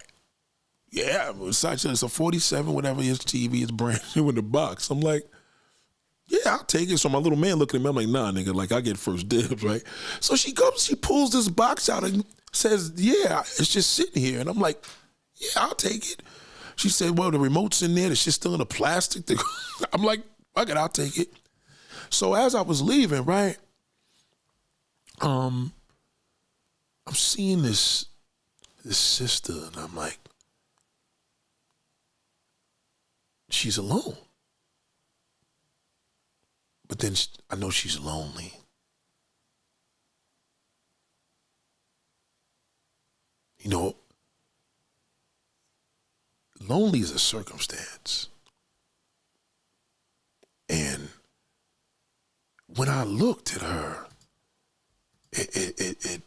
yeah, it's a 47, whatever his TV is brand new in the box. I'm like, yeah, I'll take it. So my little man looking at me, I'm like, nah, nigga, like I get first dibs, right? So she pulls this box out and says, yeah, it's just sitting here. And I'm like, yeah, I'll take it. She said, well, the remote's in there. The shit's still in the plastic. I'm like, fuck it, I'll take it. So as I was leaving, right, I'm seeing this sister, and I'm like, she's alone. But then I know she's lonely. You know, lonely is a circumstance. And when I looked at her, it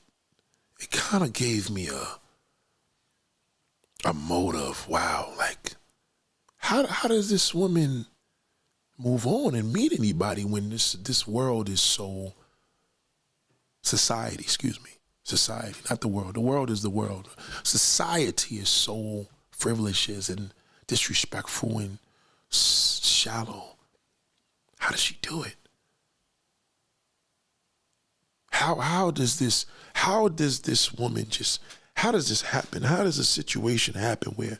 kind of gave me a motive. Wow, like how does this woman move on and meet anybody when this world is so society, not the world. The world is the world. Society is so frivolous and disrespectful and shallow. How does she do it? How does this woman how does this happen? How does a situation happen where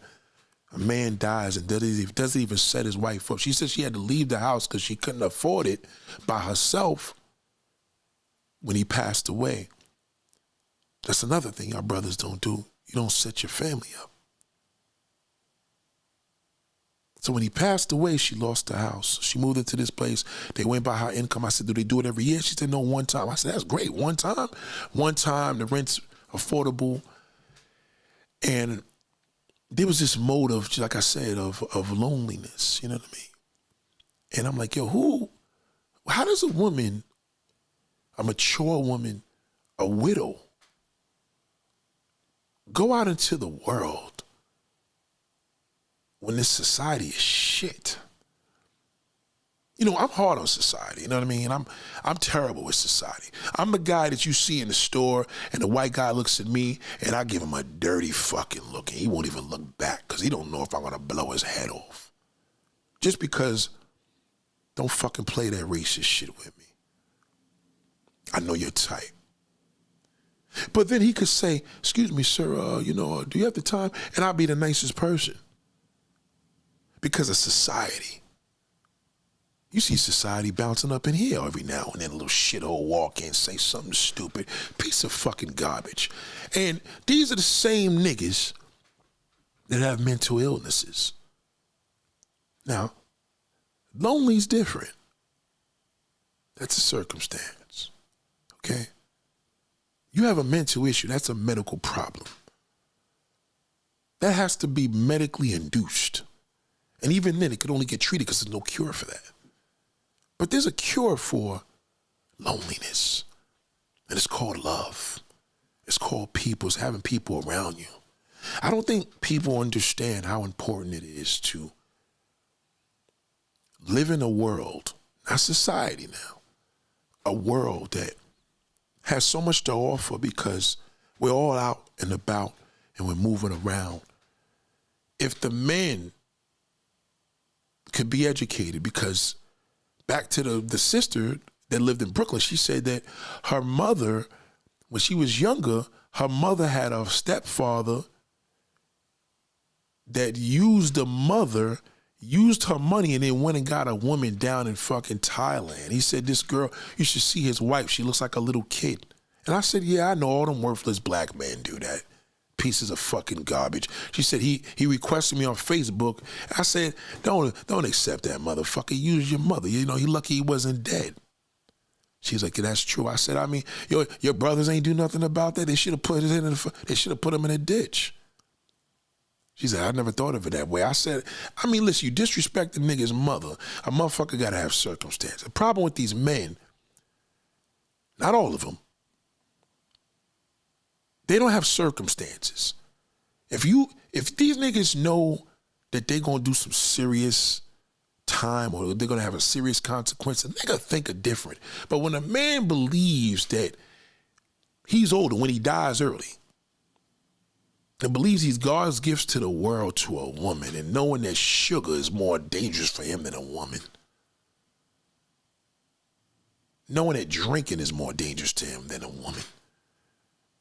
a man dies and doesn't even set his wife up? She said she had to leave the house because she couldn't afford it by herself when he passed away. That's another thing our brothers don't do. You don't set your family up. So when he passed away, she lost her house. She moved into this place. They went by her income. I said, do they do it every year? She said, no, one time. I said, that's great. One time? One time, the rent's affordable. And there was this motive, like I said, of loneliness. You know what I mean? And I'm like, yo, how does a woman, a mature woman, a widow, go out into the world when this society is shit? You know, I'm hard on society, you know what I mean? I'm terrible with society. I'm the guy that you see in the store and the white guy looks at me and I give him a dirty fucking look and he won't even look back because he don't know if I'm gonna blow his head off. Just because, don't fucking play that racist shit with me. I know your type. But then he could say, excuse me, sir, do you have the time? And I'll be the nicest person. Because of society. You see society bouncing up in here every now and then, a little shithole walk in, say something stupid, piece of fucking garbage. And these are the same niggas that have mental illnesses. Now, lonely's different. That's a circumstance, okay? You have a mental issue, that's a medical problem. That has to be medically induced. And even then, it could only get treated because there's no cure for that. But there's a cure for loneliness, and it's called love. It's called people. It's having people around you. I don't think people understand how important it is to live in a world, not society now, a world that has so much to offer because we're all out and about and we're moving around. If the men could be educated, because back to the sister that lived in Brooklyn, she said that her mother, when she was younger, her mother had a stepfather that used her money and then went and got a woman down in fucking Thailand. He said, this girl, you should see his wife. She looks like a little kid. And I said, yeah, I know all them worthless black men do that. Pieces of fucking garbage. She said he requested me on Facebook. I said, don't accept that motherfucker. Use your mother. You lucky he wasn't dead. She's like, yeah, that's true. I said, I mean, your brothers ain't do nothing about that. They should have put him in a ditch. She said, I never thought of it that way. I said, I mean, listen, you disrespect the nigga's mother. A motherfucker gotta have circumstance. The problem with these men, not all of them, they don't have circumstances. If these niggas know that they're gonna do some serious time or they're gonna have a serious consequence, they're gonna think of different. But when a man believes that he's older, when he dies early, and believes he's God's gifts to the world to a woman, and knowing that sugar is more dangerous for him than a woman, knowing that drinking is more dangerous to him than a woman,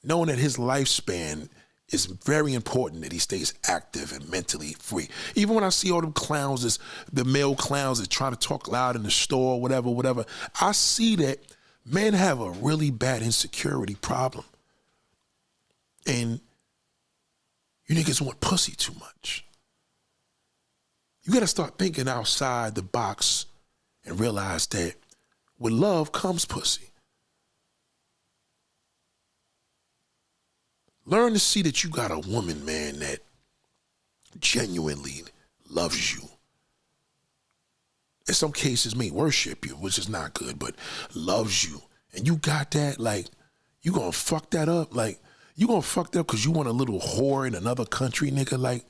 knowing that his lifespan is very important, that he stays active and mentally free. Even when I see all them clowns, the male clowns that try to talk loud in the store, whatever, I see that men have a really bad insecurity problem. And you niggas want pussy too much. You gotta start thinking outside the box and realize that with love comes pussy. Learn to see that you got a woman, man, that genuinely loves you. In some cases may worship you, which is not good, but loves you. And you got that, like, you gonna fuck that up? Like, you gonna fuck that up because you want a little whore in another country, nigga? Like,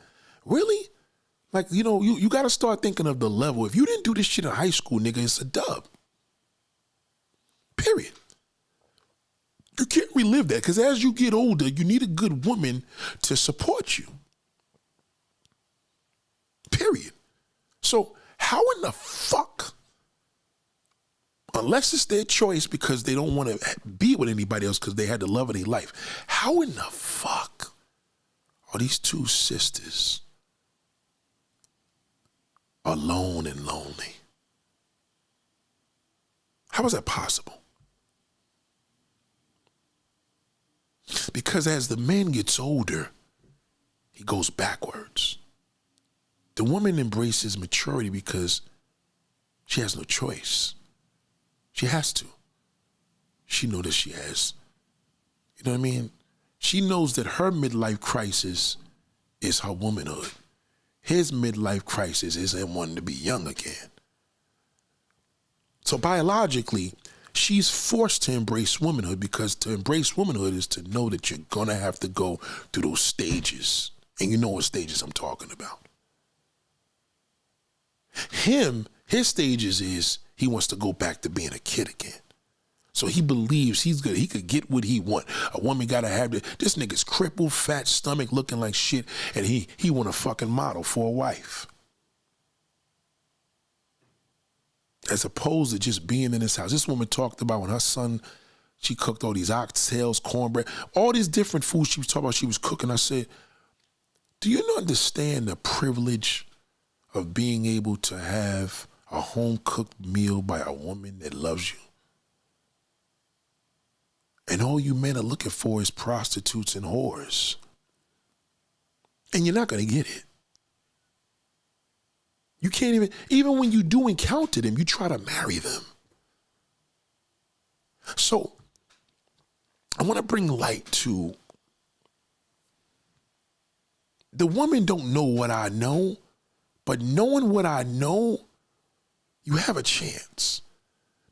really? Like, you gotta start thinking of the level. If you didn't do this shit in high school, nigga, it's a dub. Period. You can't relive that because as you get older, you need a good woman to support you. Period. So how in the fuck, unless it's their choice because they don't want to be with anybody else because they had the love of their life, how in the fuck are these two sisters alone and lonely? How is that possible? Because as the man gets older, he goes backwards. The woman embraces maturity because she has no choice. She has to. She knows that she has. You know what I mean? She knows that her midlife crisis is her womanhood. His midlife crisis is him wanting to be young again. So biologically, she's forced to embrace womanhood because to embrace womanhood is to know that you're gonna have to go through those stages. And you know what stages I'm talking about. His stages is he wants to go back to being a kid again. So he believes he's good. He could get what he want. A woman gotta have this nigga's crippled, fat stomach looking like shit, and he want a fucking model for a wife. As opposed to just being in his house. This woman talked about when her son She cooked all these oxtails, cornbread, all these different foods she was talking about she was cooking. I said, do you not understand the privilege of being able to have a home-cooked meal by a woman that loves you? And all you men are looking for is prostitutes and whores. And you're not going to get it. You can't even when you do encounter them, you try to marry them. So I want to bring light to the woman don't know what I know, but knowing what I know, you have a chance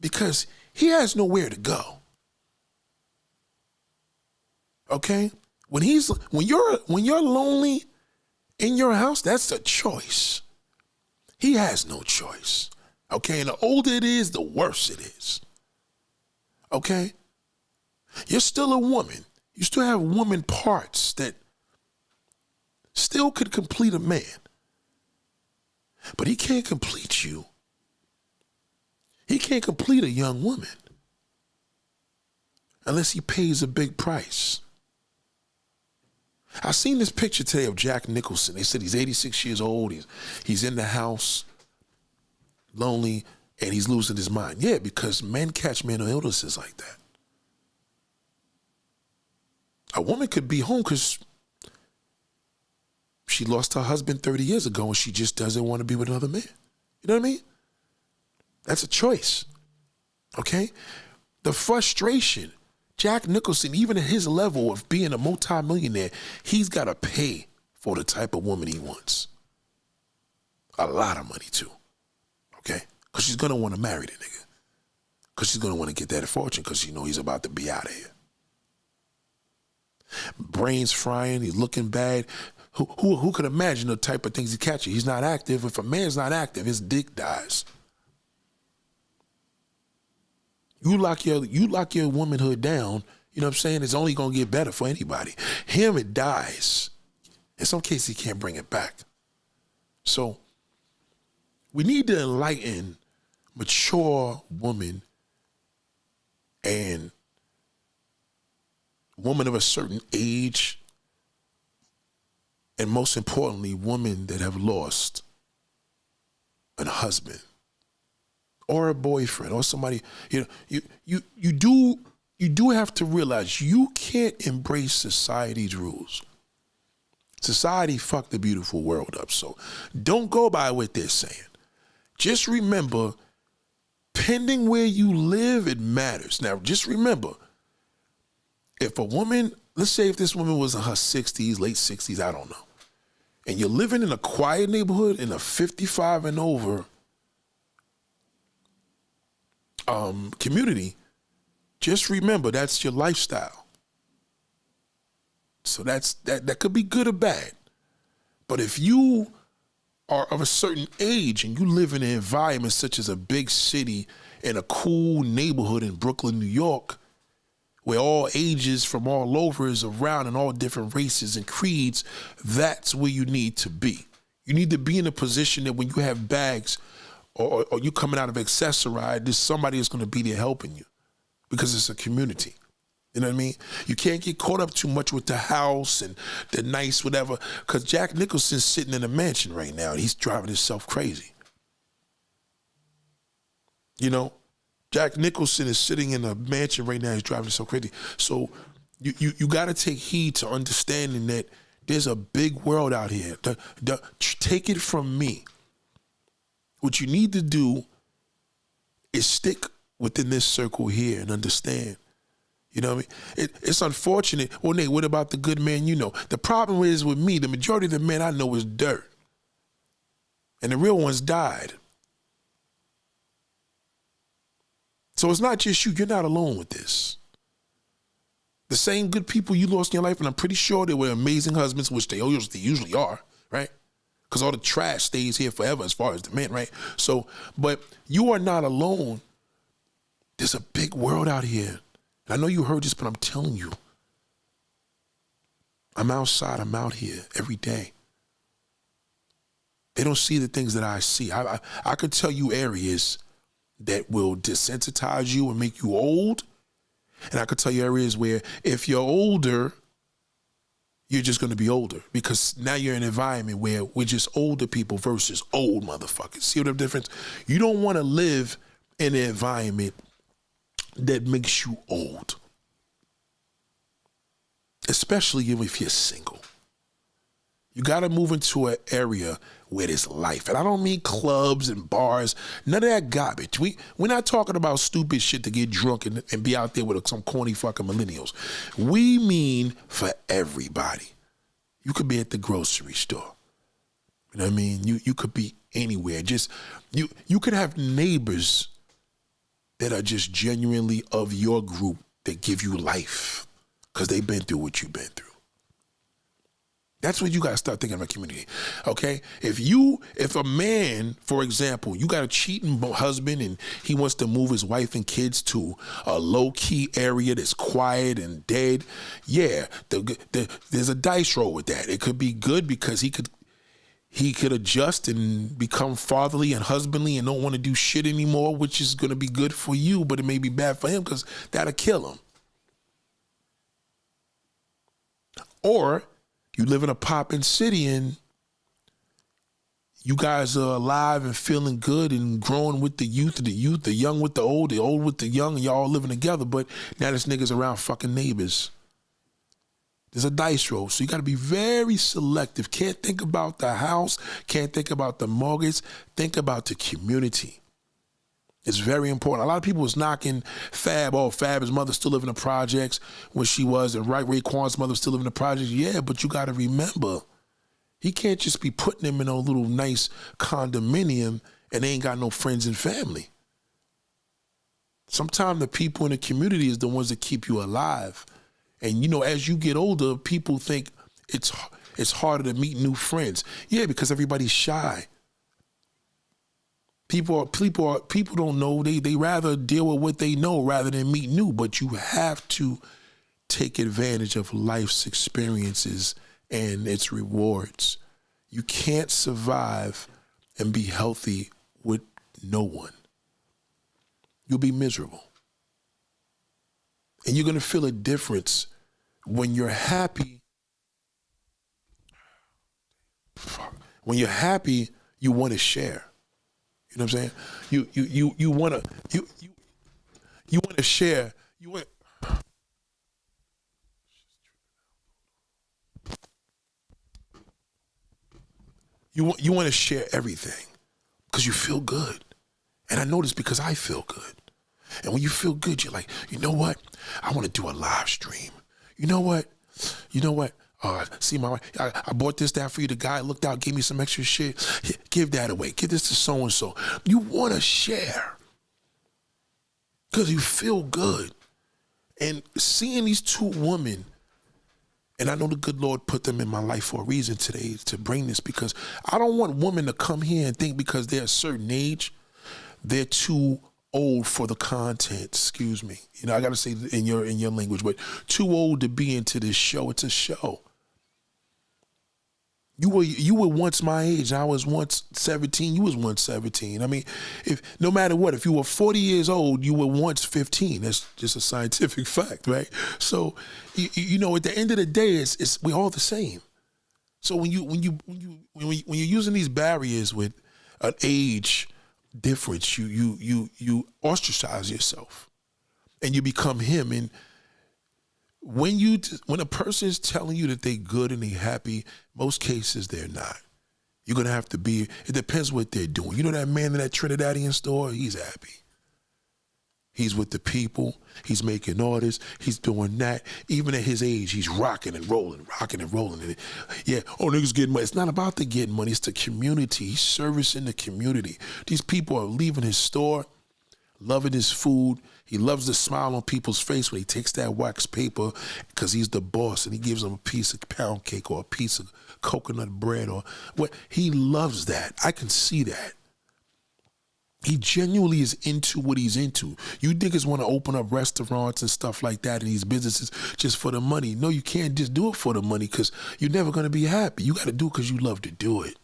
because he has nowhere to go. Okay? When you're lonely in your house, that's a choice. He has no choice. Okay? And the older it is, the worse it is. Okay? You're still a woman. You still have woman parts that still could complete a man. But he can't complete you. He can't complete a young woman unless he pays a big price. I seen this picture today of Jack Nicholson. They said he's 86 years old. He's in the house, lonely, and he's losing his mind. Yeah, because men catch mental illnesses like that. A woman could be home because she lost her husband 30 years ago and she just doesn't want to be with another man. You know what I mean? That's a choice. Okay? The frustration, Jack Nicholson, even at his level of being a multimillionaire, he's got to pay for the type of woman he wants. A lot of money too. Okay? Because she's going to want to marry the nigga. Because she's going to want to get that fortune because she know he's about to be out of here. Brains frying, he's looking bad. Who could imagine the type of things he catches? He's not active. If a man's not active, his dick dies. You lock your womanhood down, you know what I'm saying? It's only gonna get better for anybody. Him, it dies. In some cases, he can't bring it back. So we need to enlighten mature women and women of a certain age, and most importantly, women that have lost a husband or a boyfriend or somebody. You know, you do have to realize you can't embrace society's rules. Society fucked the beautiful world up. So don't go by what they're saying. Just remember, pending where you live, it matters. Now, just remember, if a woman, let's say if this woman was in her 60s, late 60s, I don't know, and you're living in a quiet neighborhood in a 55 and over community, just remember that's your lifestyle. So that could be good or bad. But if you are of a certain age and you live in an environment such as a big city in a cool neighborhood in Brooklyn, New York, where all ages from all over is around and all different races and creeds, that's where you need to be. You need to be in a position that when you have bags or you coming out of Accessoride, there's somebody that's going to be there helping you because it's a community. You know what I mean? You can't get caught up too much with the house and the nice whatever, because Jack Nicholson's sitting in a mansion right now and he's driving himself crazy. You know? Jack Nicholson is sitting in a mansion right now. He's driving himself crazy. So you got to take heed to understanding that there's a big world out here. Take it from me. What you need to do is stick within this circle here and understand. You know what I mean? It's unfortunate. Well, Nate, what about the good man you know? The problem is with me, the majority of the men I know is dirt. And the real ones died. So it's not just you. You're not alone with this. The same good people you lost in your life, and I'm pretty sure they were amazing husbands, which they usually are, right? Because all the trash stays here forever as far as the men, right? So, but you are not alone. There's a big world out here. And I know you heard this, but I'm telling you. I'm outside. I'm out here every day. They don't see the things that I see. I could tell you areas that will desensitize you and make you old, And I could tell you areas where if you're older, you're just going to be older because now you're in an environment where we're just older people versus old motherfuckers. See what the difference? You don't want to live in an environment that makes you old, especially if you're single. You got to move into an area where there's life. And I don't mean clubs and bars, none of that garbage. We're not talking about stupid shit to get drunk and be out there with some corny fucking millennials. We mean for everybody. You could be at the grocery store. You know what I mean? You could be anywhere. Just you could have neighbors that are just genuinely of your group that give you life because they've been through what you've been through. That's what you got to start thinking about community, okay? If a man, for example, you got a cheating husband and he wants to move his wife and kids to a low-key area that's quiet and dead, yeah, there's a dice roll with that. It could be good because he could adjust and become fatherly and husbandly and don't want to do shit anymore, which is going to be good for you, but it may be bad for him because that'll kill him. Or you live in a poppin' city and you guys are alive and feeling good and growing with the youth, the young with the old with the young, and y'all all living together, but now this nigga's around fucking neighbors. There's a dice roll, so you got to be very selective. Can't think about the house, can't think about the mortgage, think about the community. It's very important. A lot of people was knocking Fab. Oh, Fab's mother still living in the projects when she was, and Raekwon's mother still living in the projects. Yeah, but you got to remember, he can't just be putting them in a little nice condominium and they ain't got no friends and family. Sometimes the people in the community is the ones that keep you alive. And you know, as you get older, people think it's harder to meet new friends. Yeah, because everybody's shy. People don't know. They rather deal with what they know rather than meet new. But you have to take advantage of life's experiences and its rewards. You can't survive and be healthy with no one. You'll be miserable. And you're going to feel a difference when you're happy. When you're happy, you want to share. You know what I'm saying? You want to share. You want to share everything because you feel good. And I know this because I feel good. And when you feel good, you're like, you know what? I want to do a live stream. You know what? See, my wife, I bought this, that for you. The guy looked out, gave me some extra shit. Here, give that away. Give this to so-and-so. You want to share because you feel good. And seeing these two women, and I know the good Lord put them in my life for a reason today to bring this, because I don't want women to come here and think because they're a certain age, they're too old for the content. Excuse me. You know, I got to say it in your language, but too old to be into this show. It's a show. You were once my age. I was once 17. You was once 17. I mean, no matter what, if you were 40 years old, you were once 15. That's just a scientific fact, right? So, you know, at the end of the day, we're all the same. So when you're using these barriers with an age difference, you ostracize yourself, and you become him. And when a person is telling you that they good and they happy, most cases they're not. You're gonna have to be. It depends what they're doing. You know that man in that Trinidadian store? He's happy. He's with the people. He's making orders. He's doing that. Even at his age, he's rocking and rolling. And yeah, niggas getting money. It's not about the getting money. It's the community. He's servicing the community. These people are leaving his store, loving his food. He loves the smile on people's face when he takes that wax paper because he's the boss and he gives them a piece of pound cake or a piece of coconut bread or what. He loves that. I can see that. He genuinely is into what he's into. You niggas want to open up restaurants and stuff like that and these businesses just for the money. No, you can't just do it for the money because you're never going to be happy. You got to do it because you love to do it.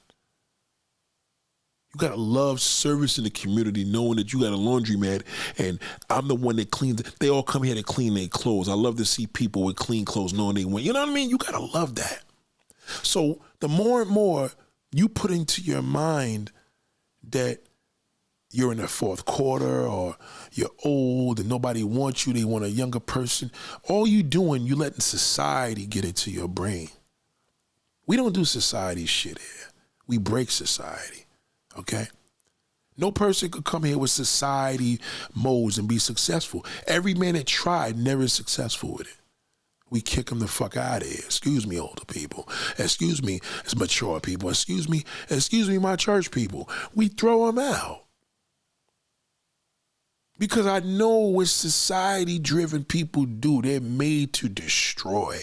You gotta love service in the community, knowing that you got a laundromat and I'm the one that cleans it. They all come here to clean their clothes. I love to see people with clean clothes knowing they win. You know what I mean? You gotta love that. So the more and more you put into your mind that you're in the fourth quarter or you're old and nobody wants you, they want a younger person, all you doing, you letting society get into your brain. We don't do society shit here. We break society, okay? No person could come here with society modes and be successful. Every man that tried never is successful with it. We kick them the fuck out of here. Excuse me, older people. Excuse me, it's mature people. Excuse me, my church people. We throw them out. Because I know what society-driven people do. They're made to destroy.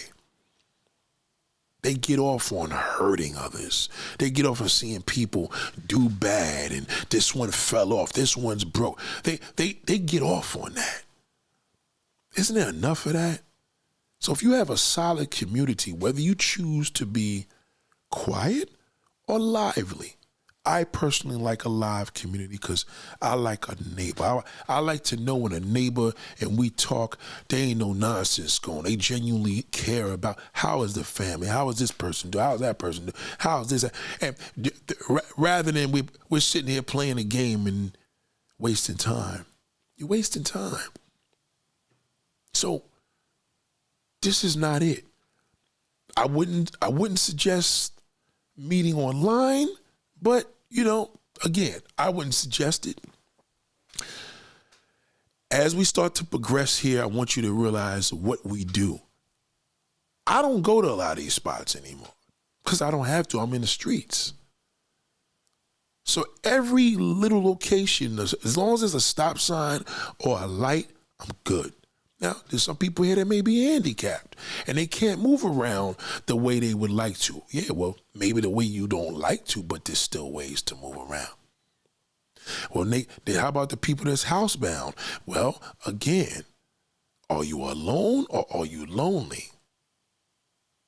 They get off on hurting others. They get off on seeing people do bad and this one fell off, this one's broke. They get off on that. Isn't there enough of that? So if you have a solid community, whether you choose to be quiet or lively, I personally like a live community because I like a neighbor. I like to know when a neighbor and we talk, there ain't no nonsense going. They genuinely care about how is the family, how is this person do, how is that person do, how is this, and rather than we're sitting here playing a game and wasting time. You're wasting time. So this is not it. I wouldn't suggest meeting online. But, you know, again, I wouldn't suggest it. As we start to progress here, I want you to realize what we do. I don't go to a lot of these spots anymore because I don't have to. I'm in the streets. So every little location, as long as there's a stop sign or a light, I'm good. Now, there's some people here that may be handicapped and they can't move around the way they would like to. Yeah, well, maybe the way you don't like to, but there's still ways to move around. Well, Nate, how about the people that's housebound? Well, again, are you alone or are you lonely?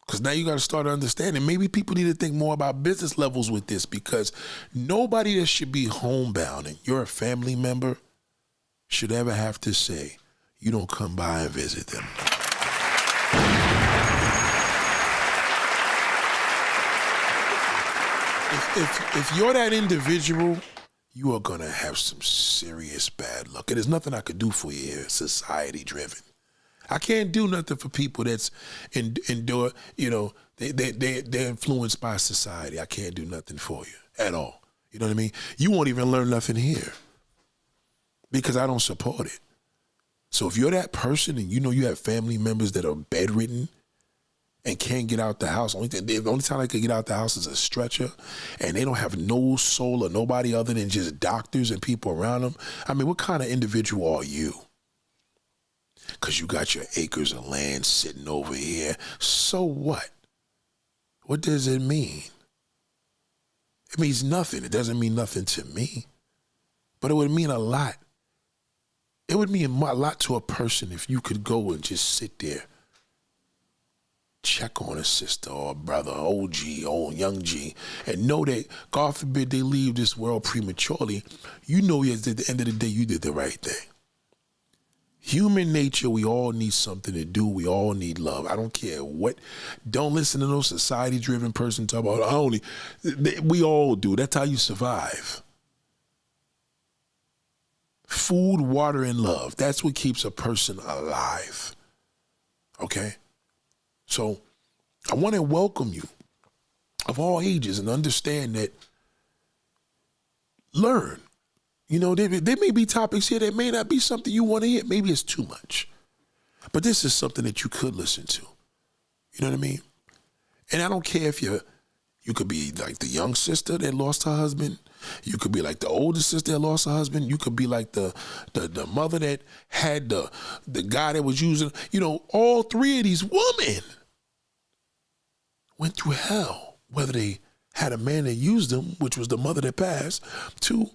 Because now you got to start understanding. Maybe people need to think more about business levels with this because nobody that should be homebound and you're a family member should ever have to say, you don't come by and visit them. If you're that individual, you are gonna have some serious bad luck. And there's nothing I could do for you here, society driven. I can't do nothing for people that's endure, you know, they're influenced by society. I can't do nothing for you at all. You know what I mean? You won't even learn nothing here because I don't support it. So if you're that person and you know you have family members that are bedridden and can't get out the house, the only time they can get out the house is a stretcher, and they don't have no soul or nobody other than just doctors and people around them, I mean, what kind of individual are you? Because you got your acres of land sitting over here. So what? What does it mean? It means nothing. It doesn't mean nothing to me, but it would mean a lot. It would mean a lot to a person if you could go and just sit there, check on a sister or a brother, old G, old young G, and know that, God forbid, they leave this world prematurely. You know at the end of the day, you did the right thing. Human nature, we all need something to do. We all need love. I don't care what. Don't listen to no society-driven person talk about, we all do. That's how you survive. Food, water, and love. That's what keeps a person alive. Okay? So I want to welcome you of all ages and understand that learn. You know, there may be topics here that may not be something you want to hear. Maybe it's too much. But this is something that you could listen to. You know what I mean? And I don't care if you could be like the young sister that lost her husband. You could be like the older sister that lost her husband. You could be like the mother that had the guy that was using, you know, all three of these women went through hell, whether they had a man that used them, which was the mother that passed, to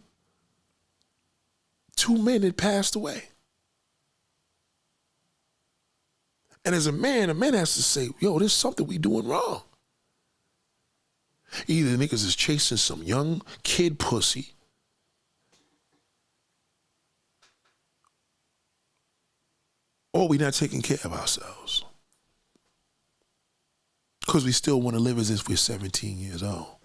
two men that passed away. And as a man has to say, yo, there's something we doing wrong. Either niggas is chasing some young kid pussy or we're not taking care of ourselves. Because we still want to live as if we're 17 years old.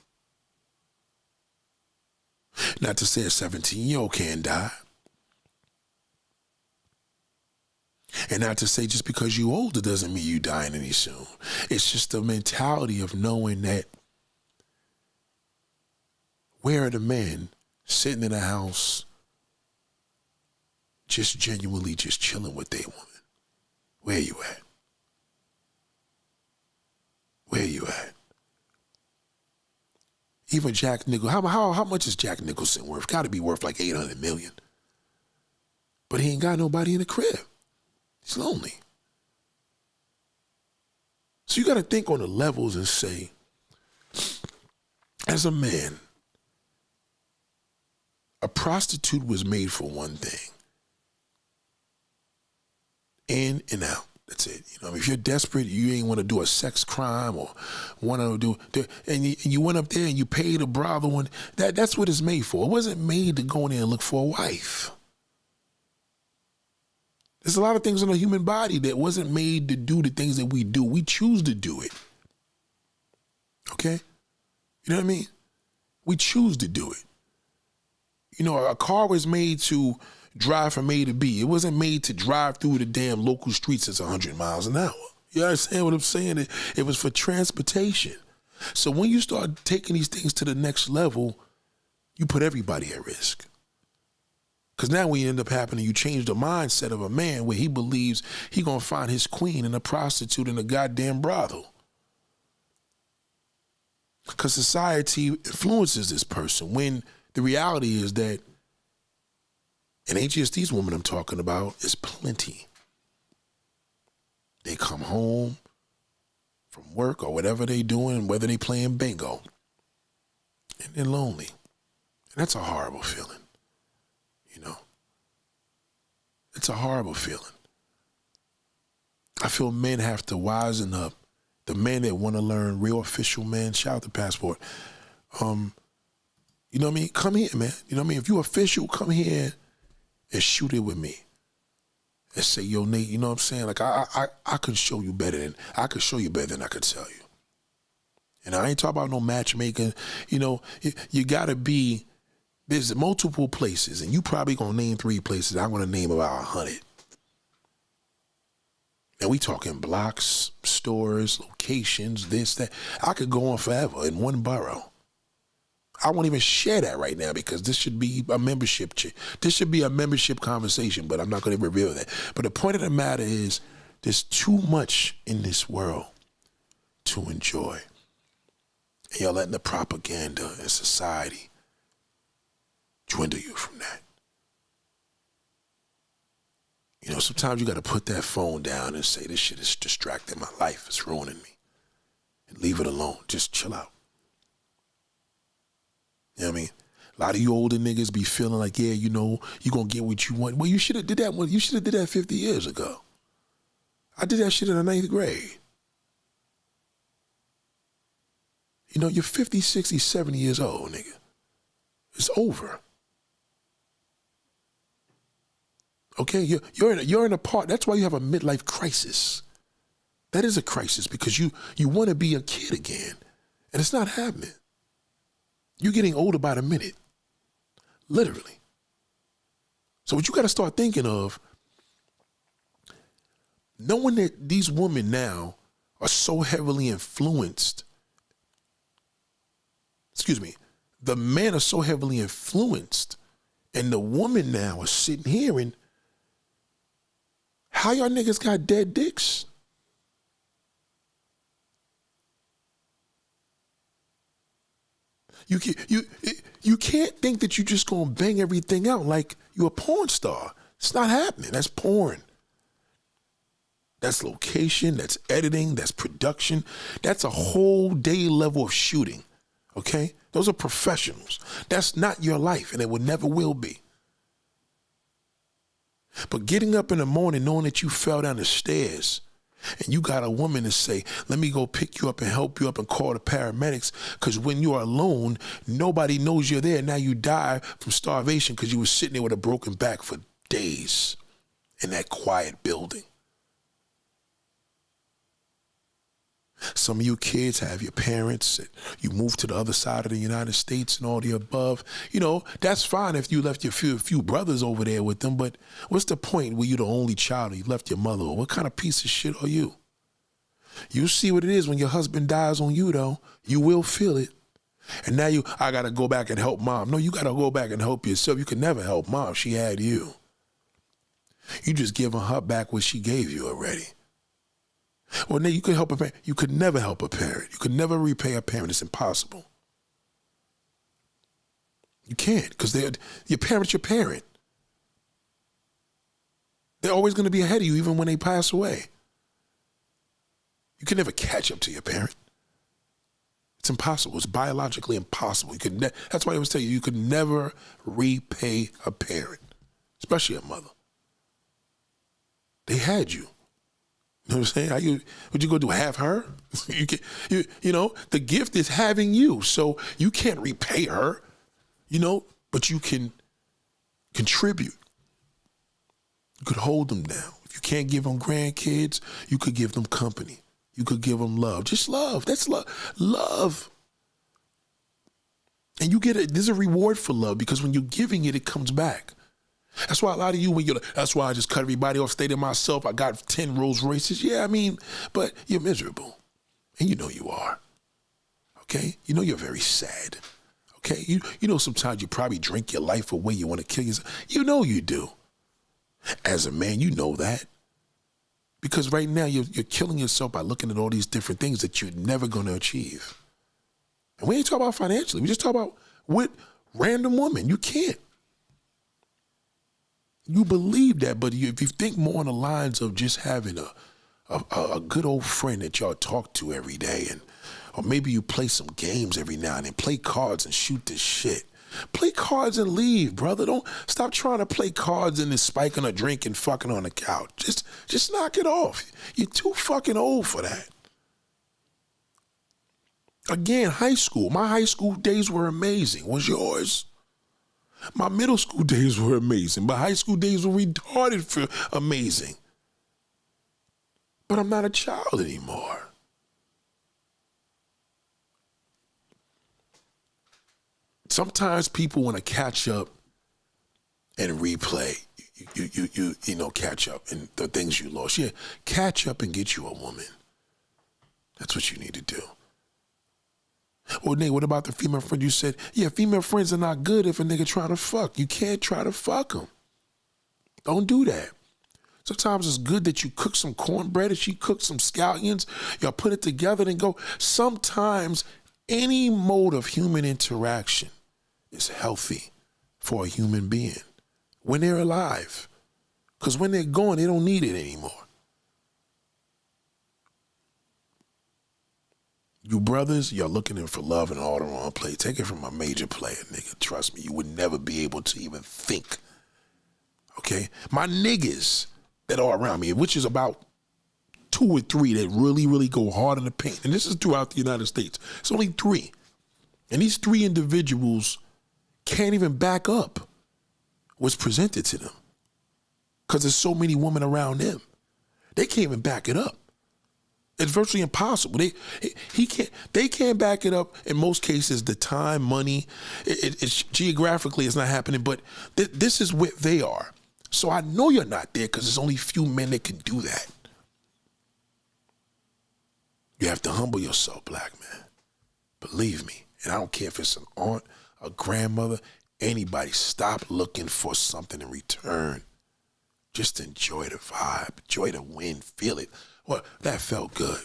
Not to say a 17-year-old can't die. And not to say just because you're older doesn't mean you're dying any soon. It's just the mentality of knowing that where are the men sitting in a house just genuinely just chilling with their woman? Where you at? Where you at? Even Jack Nicholson, how much is Jack Nicholson worth? Got to be worth like $800 million. But he ain't got nobody in the crib. He's lonely. So you got to think on the levels and say, as a man, a prostitute was made for one thing. In and out. That's it. You know, if you're desperate, you ain't want to do a sex crime or want to do, and you went up there and you paid a brothel, and that's what it's made for. It wasn't made to go in there and look for a wife. There's a lot of things in the human body that wasn't made to do the things that we do. We choose to do it. Okay? You know what I mean? We choose to do it. You know, a car was made to drive from A to B. It wasn't made to drive through the damn local streets at 100 miles an hour. You understand what I'm saying? It was for transportation. So when you start taking these things to the next level, you put everybody at risk. Because now when you end up happening, you change the mindset of a man where he believes he going to find his queen in a prostitute in a goddamn brothel. Because society influences this person when the reality is that, and ain't just these women I'm talking about, is plenty. They come home from work or whatever they doing, whether they playing bingo, and they're lonely. And that's a horrible feeling, you know. It's a horrible feeling. I feel men have to wisen up. The men that want to learn, real official men, shout out to Passport. You know what I mean? Come here, man. You know what I mean? If you official, come here and shoot it with me. And say, yo, Nate, you know what I'm saying? Like, I could show you better than I could tell you. And I ain't talking about no matchmaking. You know, you gotta be, there's multiple places, and you probably gonna name 3 places. I'm gonna name about 100. And we talking blocks, stores, locations, this, that. I could go on forever in one borough. I won't even share that right now because this should be a membership. This should be a membership conversation, but I'm not going to reveal that. But the point of the matter is there's too much in this world to enjoy. And you're letting the propaganda and society dwindle you from that. You know, sometimes you got to put that phone down and say, this shit is distracting my life. It's ruining me. And leave it alone. Just chill out. You know what I mean? A lot of you older niggas be feeling like, yeah, you know, you gonna get what you want. Well, you should have did that. You should have did that 50 years ago. I did that shit in the 9th grade. You know, you're 50, 60, 70 years old, nigga. It's over. Okay, you're in a part. That's why you have a midlife crisis. That is a crisis because you want to be a kid again, and it's not happening. You're getting older by the minute, literally. So what you got to start thinking of, knowing that these women now are so heavily influenced, the men are so heavily influenced, and the woman now is sitting here and how y'all niggas got dead dicks? You can't think that you just gonna bang everything out like you a porn star. It's not happening. That's porn. That's location, that's editing, that's production. That's a whole day level of shooting, okay? Those are professionals. That's not your life, and it would never will be. But getting up in the morning knowing that you fell down the stairs and you got a woman to say, let me go pick you up and help you up and call the paramedics, because when you're alone, nobody knows you're there. Now you die from starvation because you were sitting there with a broken back for days in that quiet building. Some of you kids have your parents, you moved to the other side of the United States and all the above. You know, that's fine if you left your few brothers over there with them, but what's the point where you're the only child and you left your mother? What kind of piece of shit are you? You see what it is when your husband dies on you, though. You will feel it. And now I got to go back and help mom. No, you got to go back and help yourself. You can never help mom. She had you. You just giving her back what she gave you already. Well, now you could help a parent. You could never help a parent. You could never repay a parent. It's impossible. You can't, because your parent's your parent. They're always going to be ahead of you even when they pass away. You can never catch up to your parent. It's impossible. It's biologically impossible. That's why I always tell you could never repay a parent, especially a mother. They had you. You know what I'm saying? Would you go do half her? You know, the gift is having you, so you can't repay her, you know, but you can contribute. You could hold them down. If you can't give them grandkids, you could give them company. You could give them love. Just love. That's love. Love. And there's a reward for love, because when you're giving it, it comes back. That's why a lot of you, when you're like, that's why I just cut everybody off, stay to myself. I got 10 Rolls Royces. Yeah, I mean, but you're miserable. And you know you are. Okay? You know you're very sad. Okay? You know sometimes you probably drink your life away. You want to kill yourself. You know you do. As a man, you know that. Because right now you're killing yourself by looking at all these different things that you're never going to achieve. And we ain't talking about financially. We just talk about with random women. You can't. You believe that, but if you think more on the lines of just having a good old friend that y'all talk to every day, or maybe you play some games every now and then, play cards and shoot this shit. Play cards and leave, brother. Don't stop trying to play cards and then spiking a drink and fucking on the couch. Just knock it off. You're too fucking old for that. Again, high school. My high school days were amazing. Was yours? My middle school days were amazing. My high school days were retarded for amazing. But I'm not a child anymore. Sometimes people want to catch up and replay. You know, catch up and the things you lost. Yeah, catch up and get you a woman. That's what you need to do. Well, Nate, what about the female friend? You said, yeah, female friends are not good if a nigga trying to fuck. You can't try to fuck them. Don't do that. Sometimes it's good that you cook some cornbread and she cooks some scallions. Y'all put it together and go. Sometimes any mode of human interaction is healthy for a human being when they're alive. Because when they're gone, they don't need it anymore. You brothers, you're looking in for love in all the wrong place. Take it from a major player, nigga. Trust me, you would never be able to even think. Okay? My niggas that are around me, which is about 2 or 3 that really, really go hard in the paint. And this is throughout the United States. It's only 3. And these 3 individuals can't even back up what's presented to them. Because there's so many women around them. They can't even back it up. It's virtually impossible. They can't back it up in most cases. The time, money, it's geographically it's not happening, but this is where they are. So I know you're not there because there's only few men that can do that. You have to humble yourself, black man. Believe me. And I don't care if it's an aunt, a grandmother, anybody. Stop looking for something in return. Just enjoy the vibe, enjoy the wind, feel it. Well, that felt good.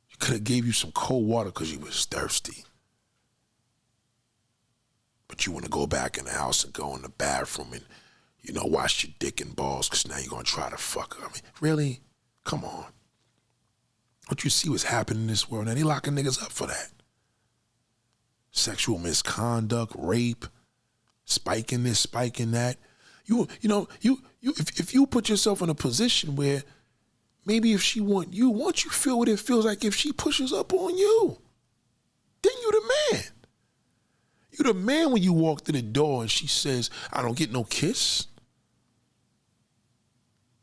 You could have gave you some cold water because you was thirsty. But you want to go back in the house and go in the bathroom and, you know, wash your dick and balls because now you're going to try to fuck her. I mean, really? Come on. Don't you see what's happening in this world? Now they locking niggas up for that. Sexual misconduct, rape, spiking this, spiking that. If you put yourself in a position where maybe if she want you, once you feel what it feels like if she pushes up on you, then you the man. You the man when you walk through the door and she says, I don't get no kiss.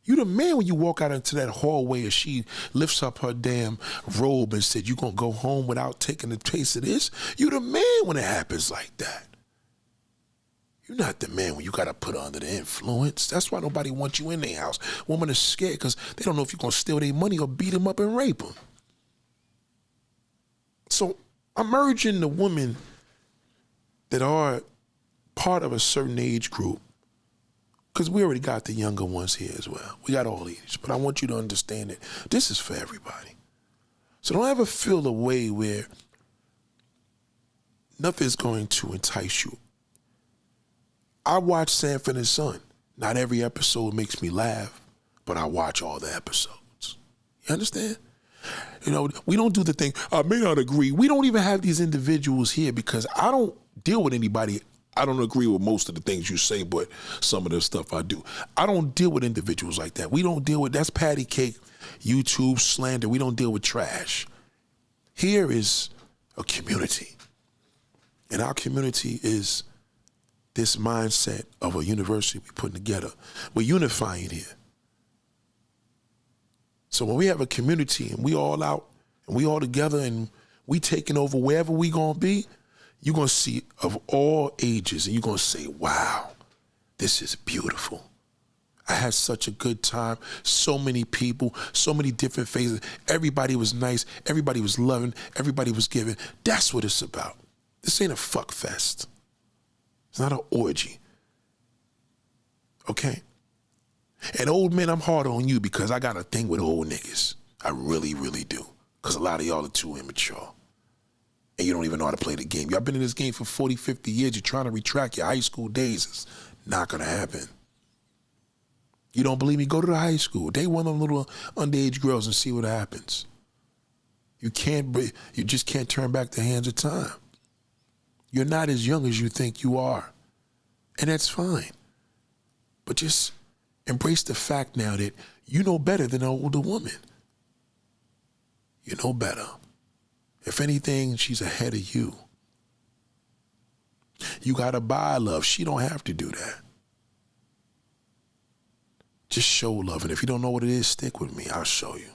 You the man when you walk out into that hallway and she lifts up her damn robe and said, you gonna go home without taking a taste of this? You the man when it happens like that. You're not the man when you gotta put her under the influence. That's why nobody wants you in their house. Women are scared because they don't know if you're gonna steal their money or beat them up and rape them. So I'm urging the women that are part of a certain age group, because we already got the younger ones here as well. We got all ages, but I want you to understand that this is for everybody. So don't ever feel a way where nothing's going to entice you. I watch Sanford and Son. Not every episode makes me laugh, but I watch all the episodes. You understand? You know, we don't do the thing, I may not agree. We don't even have these individuals here because I don't deal with anybody. I don't agree with most of the things you say, but some of the stuff I do. I don't deal with individuals like that. We don't deal with, that's patty cake, YouTube slander. We don't deal with trash. Here is a community. And our community is this mindset of a university we're putting together. We're unifying here. So when we have a community and we all out and we all together and we taking over wherever we gonna be, you're gonna see of all ages and you're gonna say, wow, this is beautiful. I had such a good time. So many people, so many different faces. Everybody was nice. Everybody was loving. Everybody was giving. That's what it's about. This ain't a fuck fest. It's not an orgy. Okay? And old men, I'm hard on you because I got a thing with old niggas. I really, really do. Because a lot of y'all are too immature. And you don't even know how to play the game. Y'all been in this game for 40, 50 years. You're trying to retract your high school days. It's not going to happen. You don't believe me? Go to the high school. Date one of them little underage girls and see what happens. You just can't turn back the hands of time. You're not as young as you think you are. And that's fine. But just embrace the fact now that you know better than an older woman. You know better. If anything, she's ahead of you. You gotta buy love. She don't have to do that. Just show love. And if you don't know what it is, stick with me. I'll show you.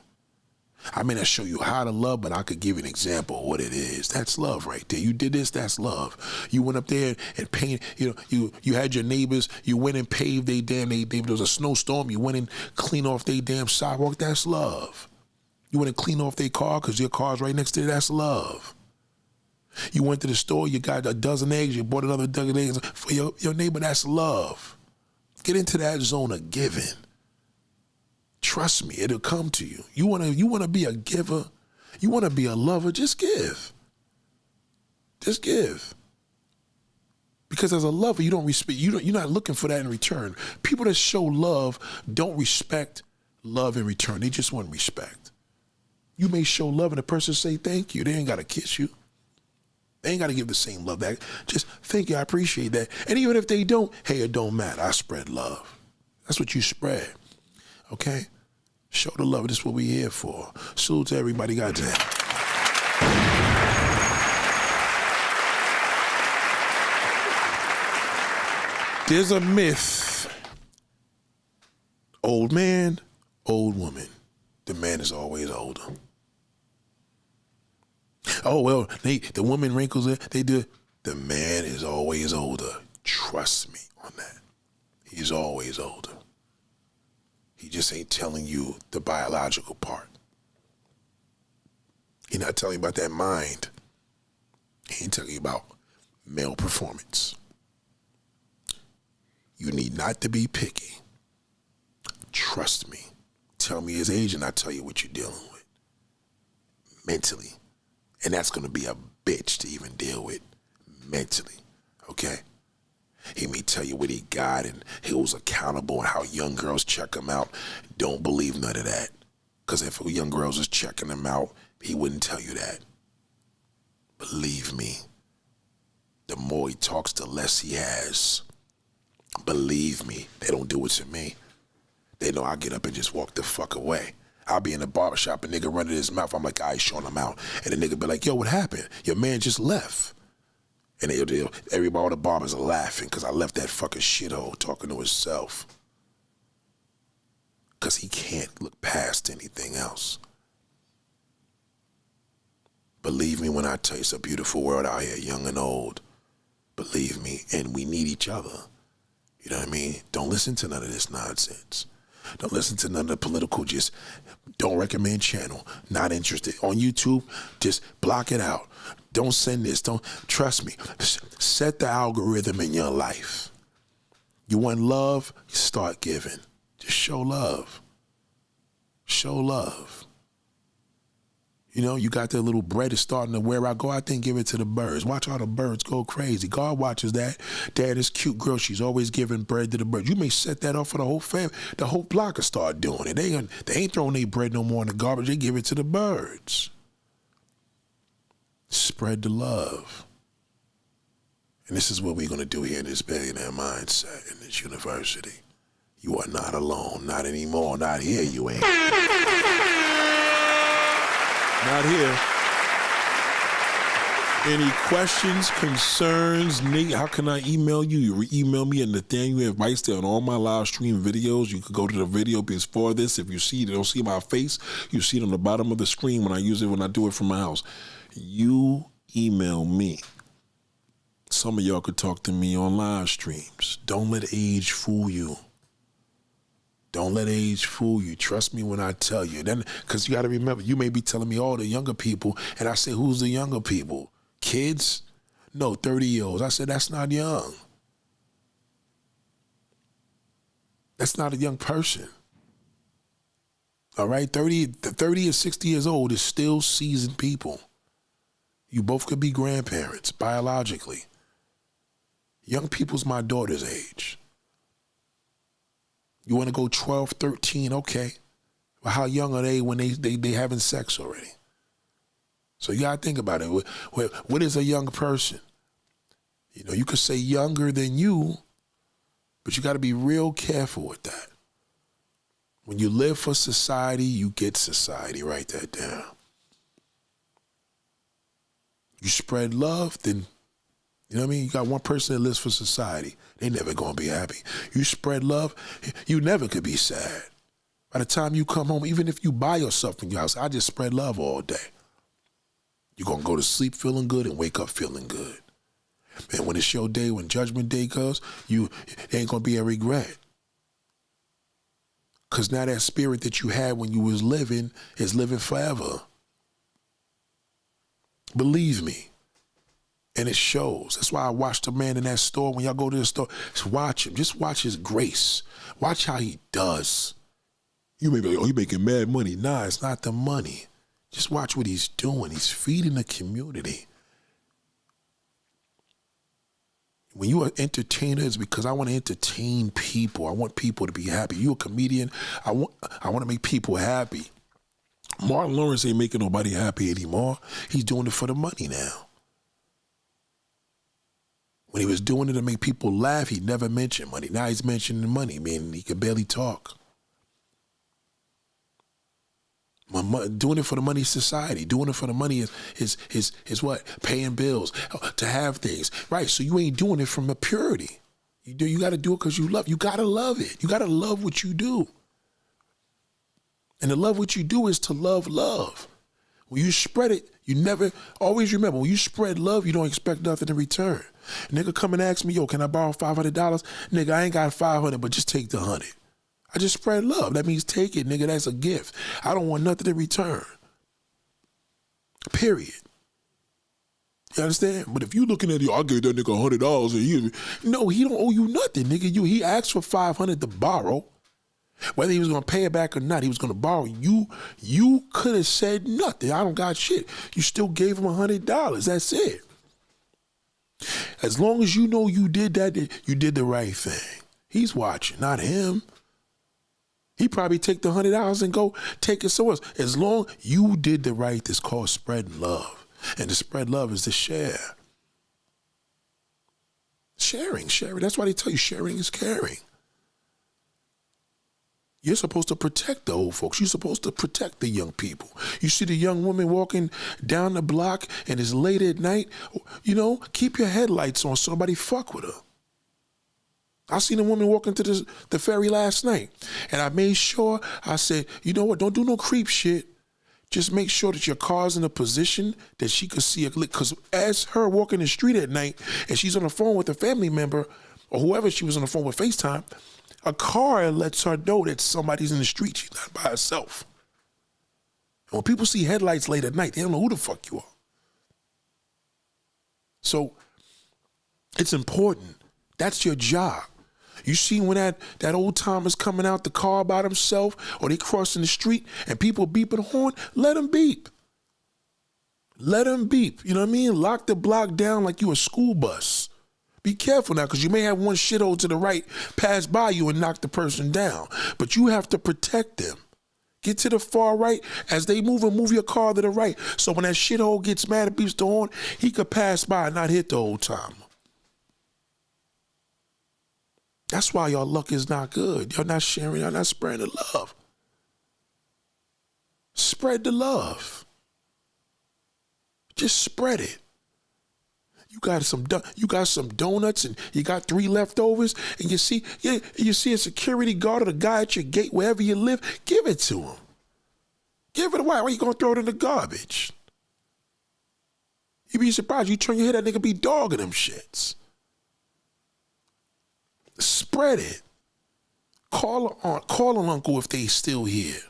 I may not show you how to love, but I could give you an example of what it is. That's love right there. You did this, that's love. You went up there and painted, you had your neighbors, you went and paved there was a snowstorm, you went and cleaned off their damn sidewalk, that's love. You went and cleaned off their car because your car's right next to it, that's love. You went to the store, you got a dozen eggs, you bought another dozen eggs for your neighbor, that's love. Get into that zone of giving. Trust me, it'll come to you. You wanna be a giver, you wanna be a lover, just give. Just give. Because as a lover, you don't respect, you're not looking for that in return. People that show love don't respect love in return. They just want respect. You may show love and the person say thank you. They ain't gotta kiss you. They ain't gotta give the same love back. Just thank you, I appreciate that. And even if they don't, hey, it don't matter. I spread love. That's what you spread. Okay? Show the love. This is what we here for. Salute to everybody. Goddamn. There's a myth. Old man, old woman. The man is always older. Oh, well, the woman wrinkles it. They do. The man is always older. Trust me on that. He's always older. He just ain't telling you the biological part. He's not telling you about that mind. He ain't telling you about male performance. You need not to be picky. Trust me. Tell me his age and I'll tell you what you're dealing with. Mentally. And that's going to be a bitch to even deal with mentally. Okay? He may tell you what he got and who's accountable and how young girls check him out. Don't believe none of that. Because if young girls is checking him out, he wouldn't tell you that. Believe me, the more he talks, the less he has. Believe me, they don't do it to me. They know I get up and just walk the fuck away. I'll be in the barbershop, a nigga running his mouth. I'm like, I ain't showing him out. And the nigga be like, yo, what happened? Your man just left. And everybody, all the barbers are laughing because I left that fucking shithole talking to himself. because he can't look past anything else. Believe me when I tell you, it's a beautiful world out here, young and old. Believe me, and we need each other. You know what I mean? Don't listen to none of this nonsense. Don't listen to none of the political, just don't recommend channel. Not interested. On YouTube, just block it out. Don't send this. Don't, trust me. Set the algorithm in your life. You want love? Start giving. Just show love. Show love. You know, you got that little bread is starting to wear out. Go out there and give it to the birds. Watch all the birds go crazy. God watches that. Dad, this cute girl, she's always giving bread to the birds. You may set that up for the whole family. The whole block will start doing it. They ain't throwing their bread no more in the garbage. They give it to the birds. Spread the love. And this is what we're going to do here in this Billionaire Mindset in this university. You are not alone. Not anymore. Not here, you ain't. Not here. Any questions, concerns, Nate? How can I email you? You email me at Nathaniel Advice there on all my live stream videos. You could go to the video before this. If you see, don't see my face, you see it on the bottom of the screen when I use it, when I do it from my house. You email me. Some of y'all could talk to me on live streams. Don't let age fool you. Don't let age fool you. Trust me when I tell you. Then, because you got to remember, you may be telling me all the younger people, and I say, who's the younger people? Kids? No, 30-year-olds. I said, that's not young. That's not a young person. All right? 30 and 60 years old is still seasoned people. You both could be grandparents, biologically. Young people's my daughter's age. You want to go 12, 13, okay. Well, how young are they when they having sex already? So you got to think about it. What is a young person? You know, you could say younger than you, but you got to be real careful with that. When you live for society, you get society. Write that down. You spread love, then, you know what I mean? You got one person that lives for society. They never going to be happy. You spread love, you never could be sad. By the time you come home, even if you buy yourself in your house, I just spread love all day. You're going to go to sleep feeling good and wake up feeling good. And when it's your day, when Judgment Day comes, there ain't going to be a regret. Because now that spirit that you had when you was living is living forever. Believe me. And it shows. That's why I watch the man in that store. When y'all go to the store, just watch him. Just watch his grace. Watch how he does. You may be like, oh, you're making mad money. Nah, it's not the money. Just watch what he's doing. He's feeding the community. When you are an entertainer, it's because I want to entertain people. I want people to be happy. You a comedian, I want to make people happy. Martin Lawrence ain't making nobody happy anymore. He's doing it for the money now. When he was doing it to make people laugh, he never mentioned money. Now he's mentioning money, meaning he can barely talk. Doing it for the money is society. Doing it for the money is what? Paying bills, to have things. Right, so you ain't doing it from a purity. You got to do it because you love. You got to love it. You got to love what you do. And to love what you do is to love love. When you spread it, you never, always remember, when you spread love, you don't expect nothing in return. Nigga come and ask me, yo, can I borrow $500? Nigga, I ain't got $500, but just take the 100. I just spread love. That means take it, nigga. That's a gift. I don't want nothing in return. Period. You understand? But if you looking at it, I gave that nigga $100 a year. No, he don't owe you nothing, nigga. He asked for $500 to borrow. Whether he was going to pay it back or not, he was going to borrow. You could have said nothing. I don't got shit. You still gave him $100. That's it. As long as you know you did that, you did the right thing. He's watching, not him. He probably take the $100 and go take it somewhere else. As long you did the right, it's called spreading love. And to spread love is to share. Sharing. That's why they tell you sharing is caring. You're supposed to protect the old folks. You're supposed to protect the young people. You see the young woman walking down the block and it's late at night, you know, keep your headlights on. Somebody fuck with her. I seen a woman walk into the ferry last night, and I made sure, I said, you know what, don't do no creep shit. Just make sure that your car's in a position that she could see a lick. Because as her walking the street at night and she's on the phone with a family member or whoever she was on the phone with FaceTime, a car lets her know that somebody's in the street. She's not by herself. And when people see headlights late at night, they don't know who the fuck you are. So it's important. That's your job. You see when that old timer's coming out the car by himself or they crossing the street and people beeping the horn, let them beep. Let them beep. You know what I mean? Lock the block down like you a school bus. Be careful now, because you may have one shithole to the right pass by you and knock the person down. But you have to protect them. Get to the far right. As they move your car to the right. So when that shithole gets mad and beeps the horn, he could pass by and not hit the old timer. That's why y'all luck is not good. Y'all not sharing, y'all not spreading the love. Spread the love. Just spread it. You got some donuts and you got 3 leftovers, and you see a security guard or the guy at your gate wherever you live, give it to him. Give it away. Why are you gonna throw it in the garbage? You'd be surprised. You turn your head, that nigga be dogging them shits. Spread it. Call an aunt, call an uncle if they still here.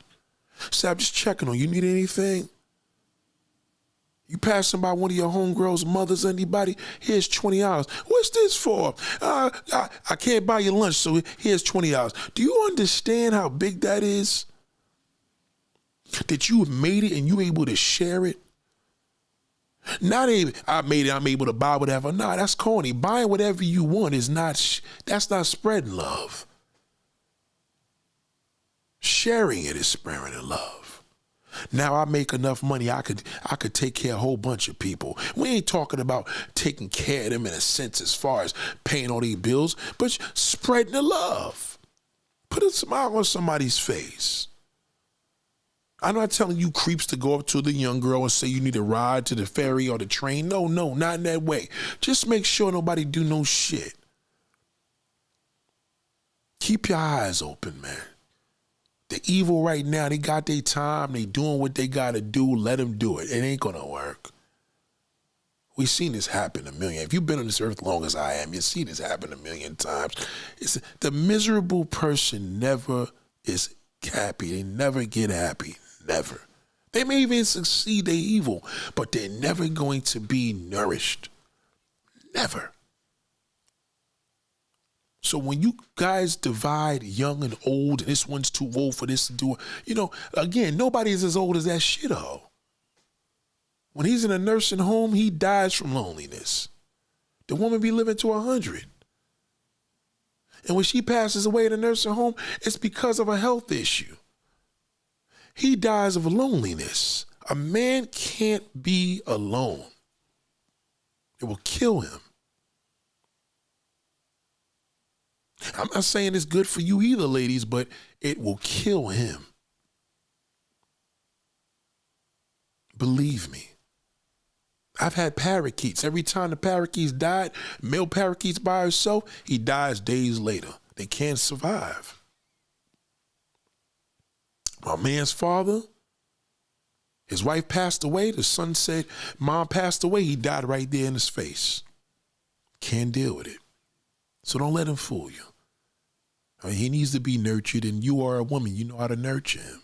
Say, I'm just checking on you. Need anything? You passing by one of your homegirls' mothers, anybody? Here's $20. What's this for? I can't buy you lunch, so here's $20. Do you understand how big that is? That you have made it and you able to share it? Not even, I made it, I'm able to buy whatever. Nah, that's corny. Buying whatever you want is not, that's not spreading love. Sharing it is spreading the love. Now I make enough money, I could take care of a whole bunch of people. We ain't talking about taking care of them in a sense as far as paying all these bills, but spreading the love. Put a smile on somebody's face. I'm not telling you creeps to go up to the young girl and say you need a ride to the ferry or the train. No, not in that way. Just make sure nobody do no shit. Keep your eyes open, man. The evil right now, they got their time. They doing what they got to do. Let them do it. It ain't going to work. We've seen this happen a million. If you've been on this earth long as I am, you've seen this happen a million times. The miserable person never is happy. They never get happy. Never. They may even succeed, they're evil, but they're never going to be nourished. Never. So when you guys divide young and old, and this one's too old for this to do, again, nobody's as old as that shithole. When he's in a nursing home, he dies from loneliness. The woman be living to 100. And when she passes away in a nursing home, it's because of a health issue. He dies of loneliness. A man can't be alone. It will kill him. I'm not saying it's good for you either, ladies, but it will kill him. Believe me. I've had parakeets. Every time the parakeets died, male parakeets by herself, he dies days later. They can't survive. My man's father, his wife passed away. The son said, Mom passed away. He died right there in his face. Can't deal with it. So don't let him fool you. I mean, he needs to be nurtured, and you are a woman. You know how to nurture him.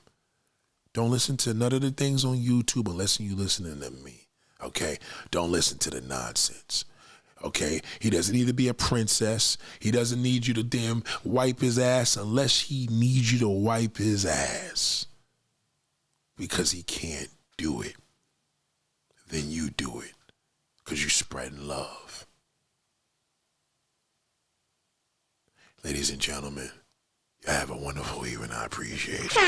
Don't listen to none of the things on YouTube unless you listening to me, okay? Don't listen to the nonsense, okay? He doesn't need to be a princess. He doesn't need you to damn wipe his ass unless he needs you to wipe his ass. Because he can't do it. Then you do it. Because you're spreading love. Ladies and gentlemen, you have a wonderful evening. I appreciate you.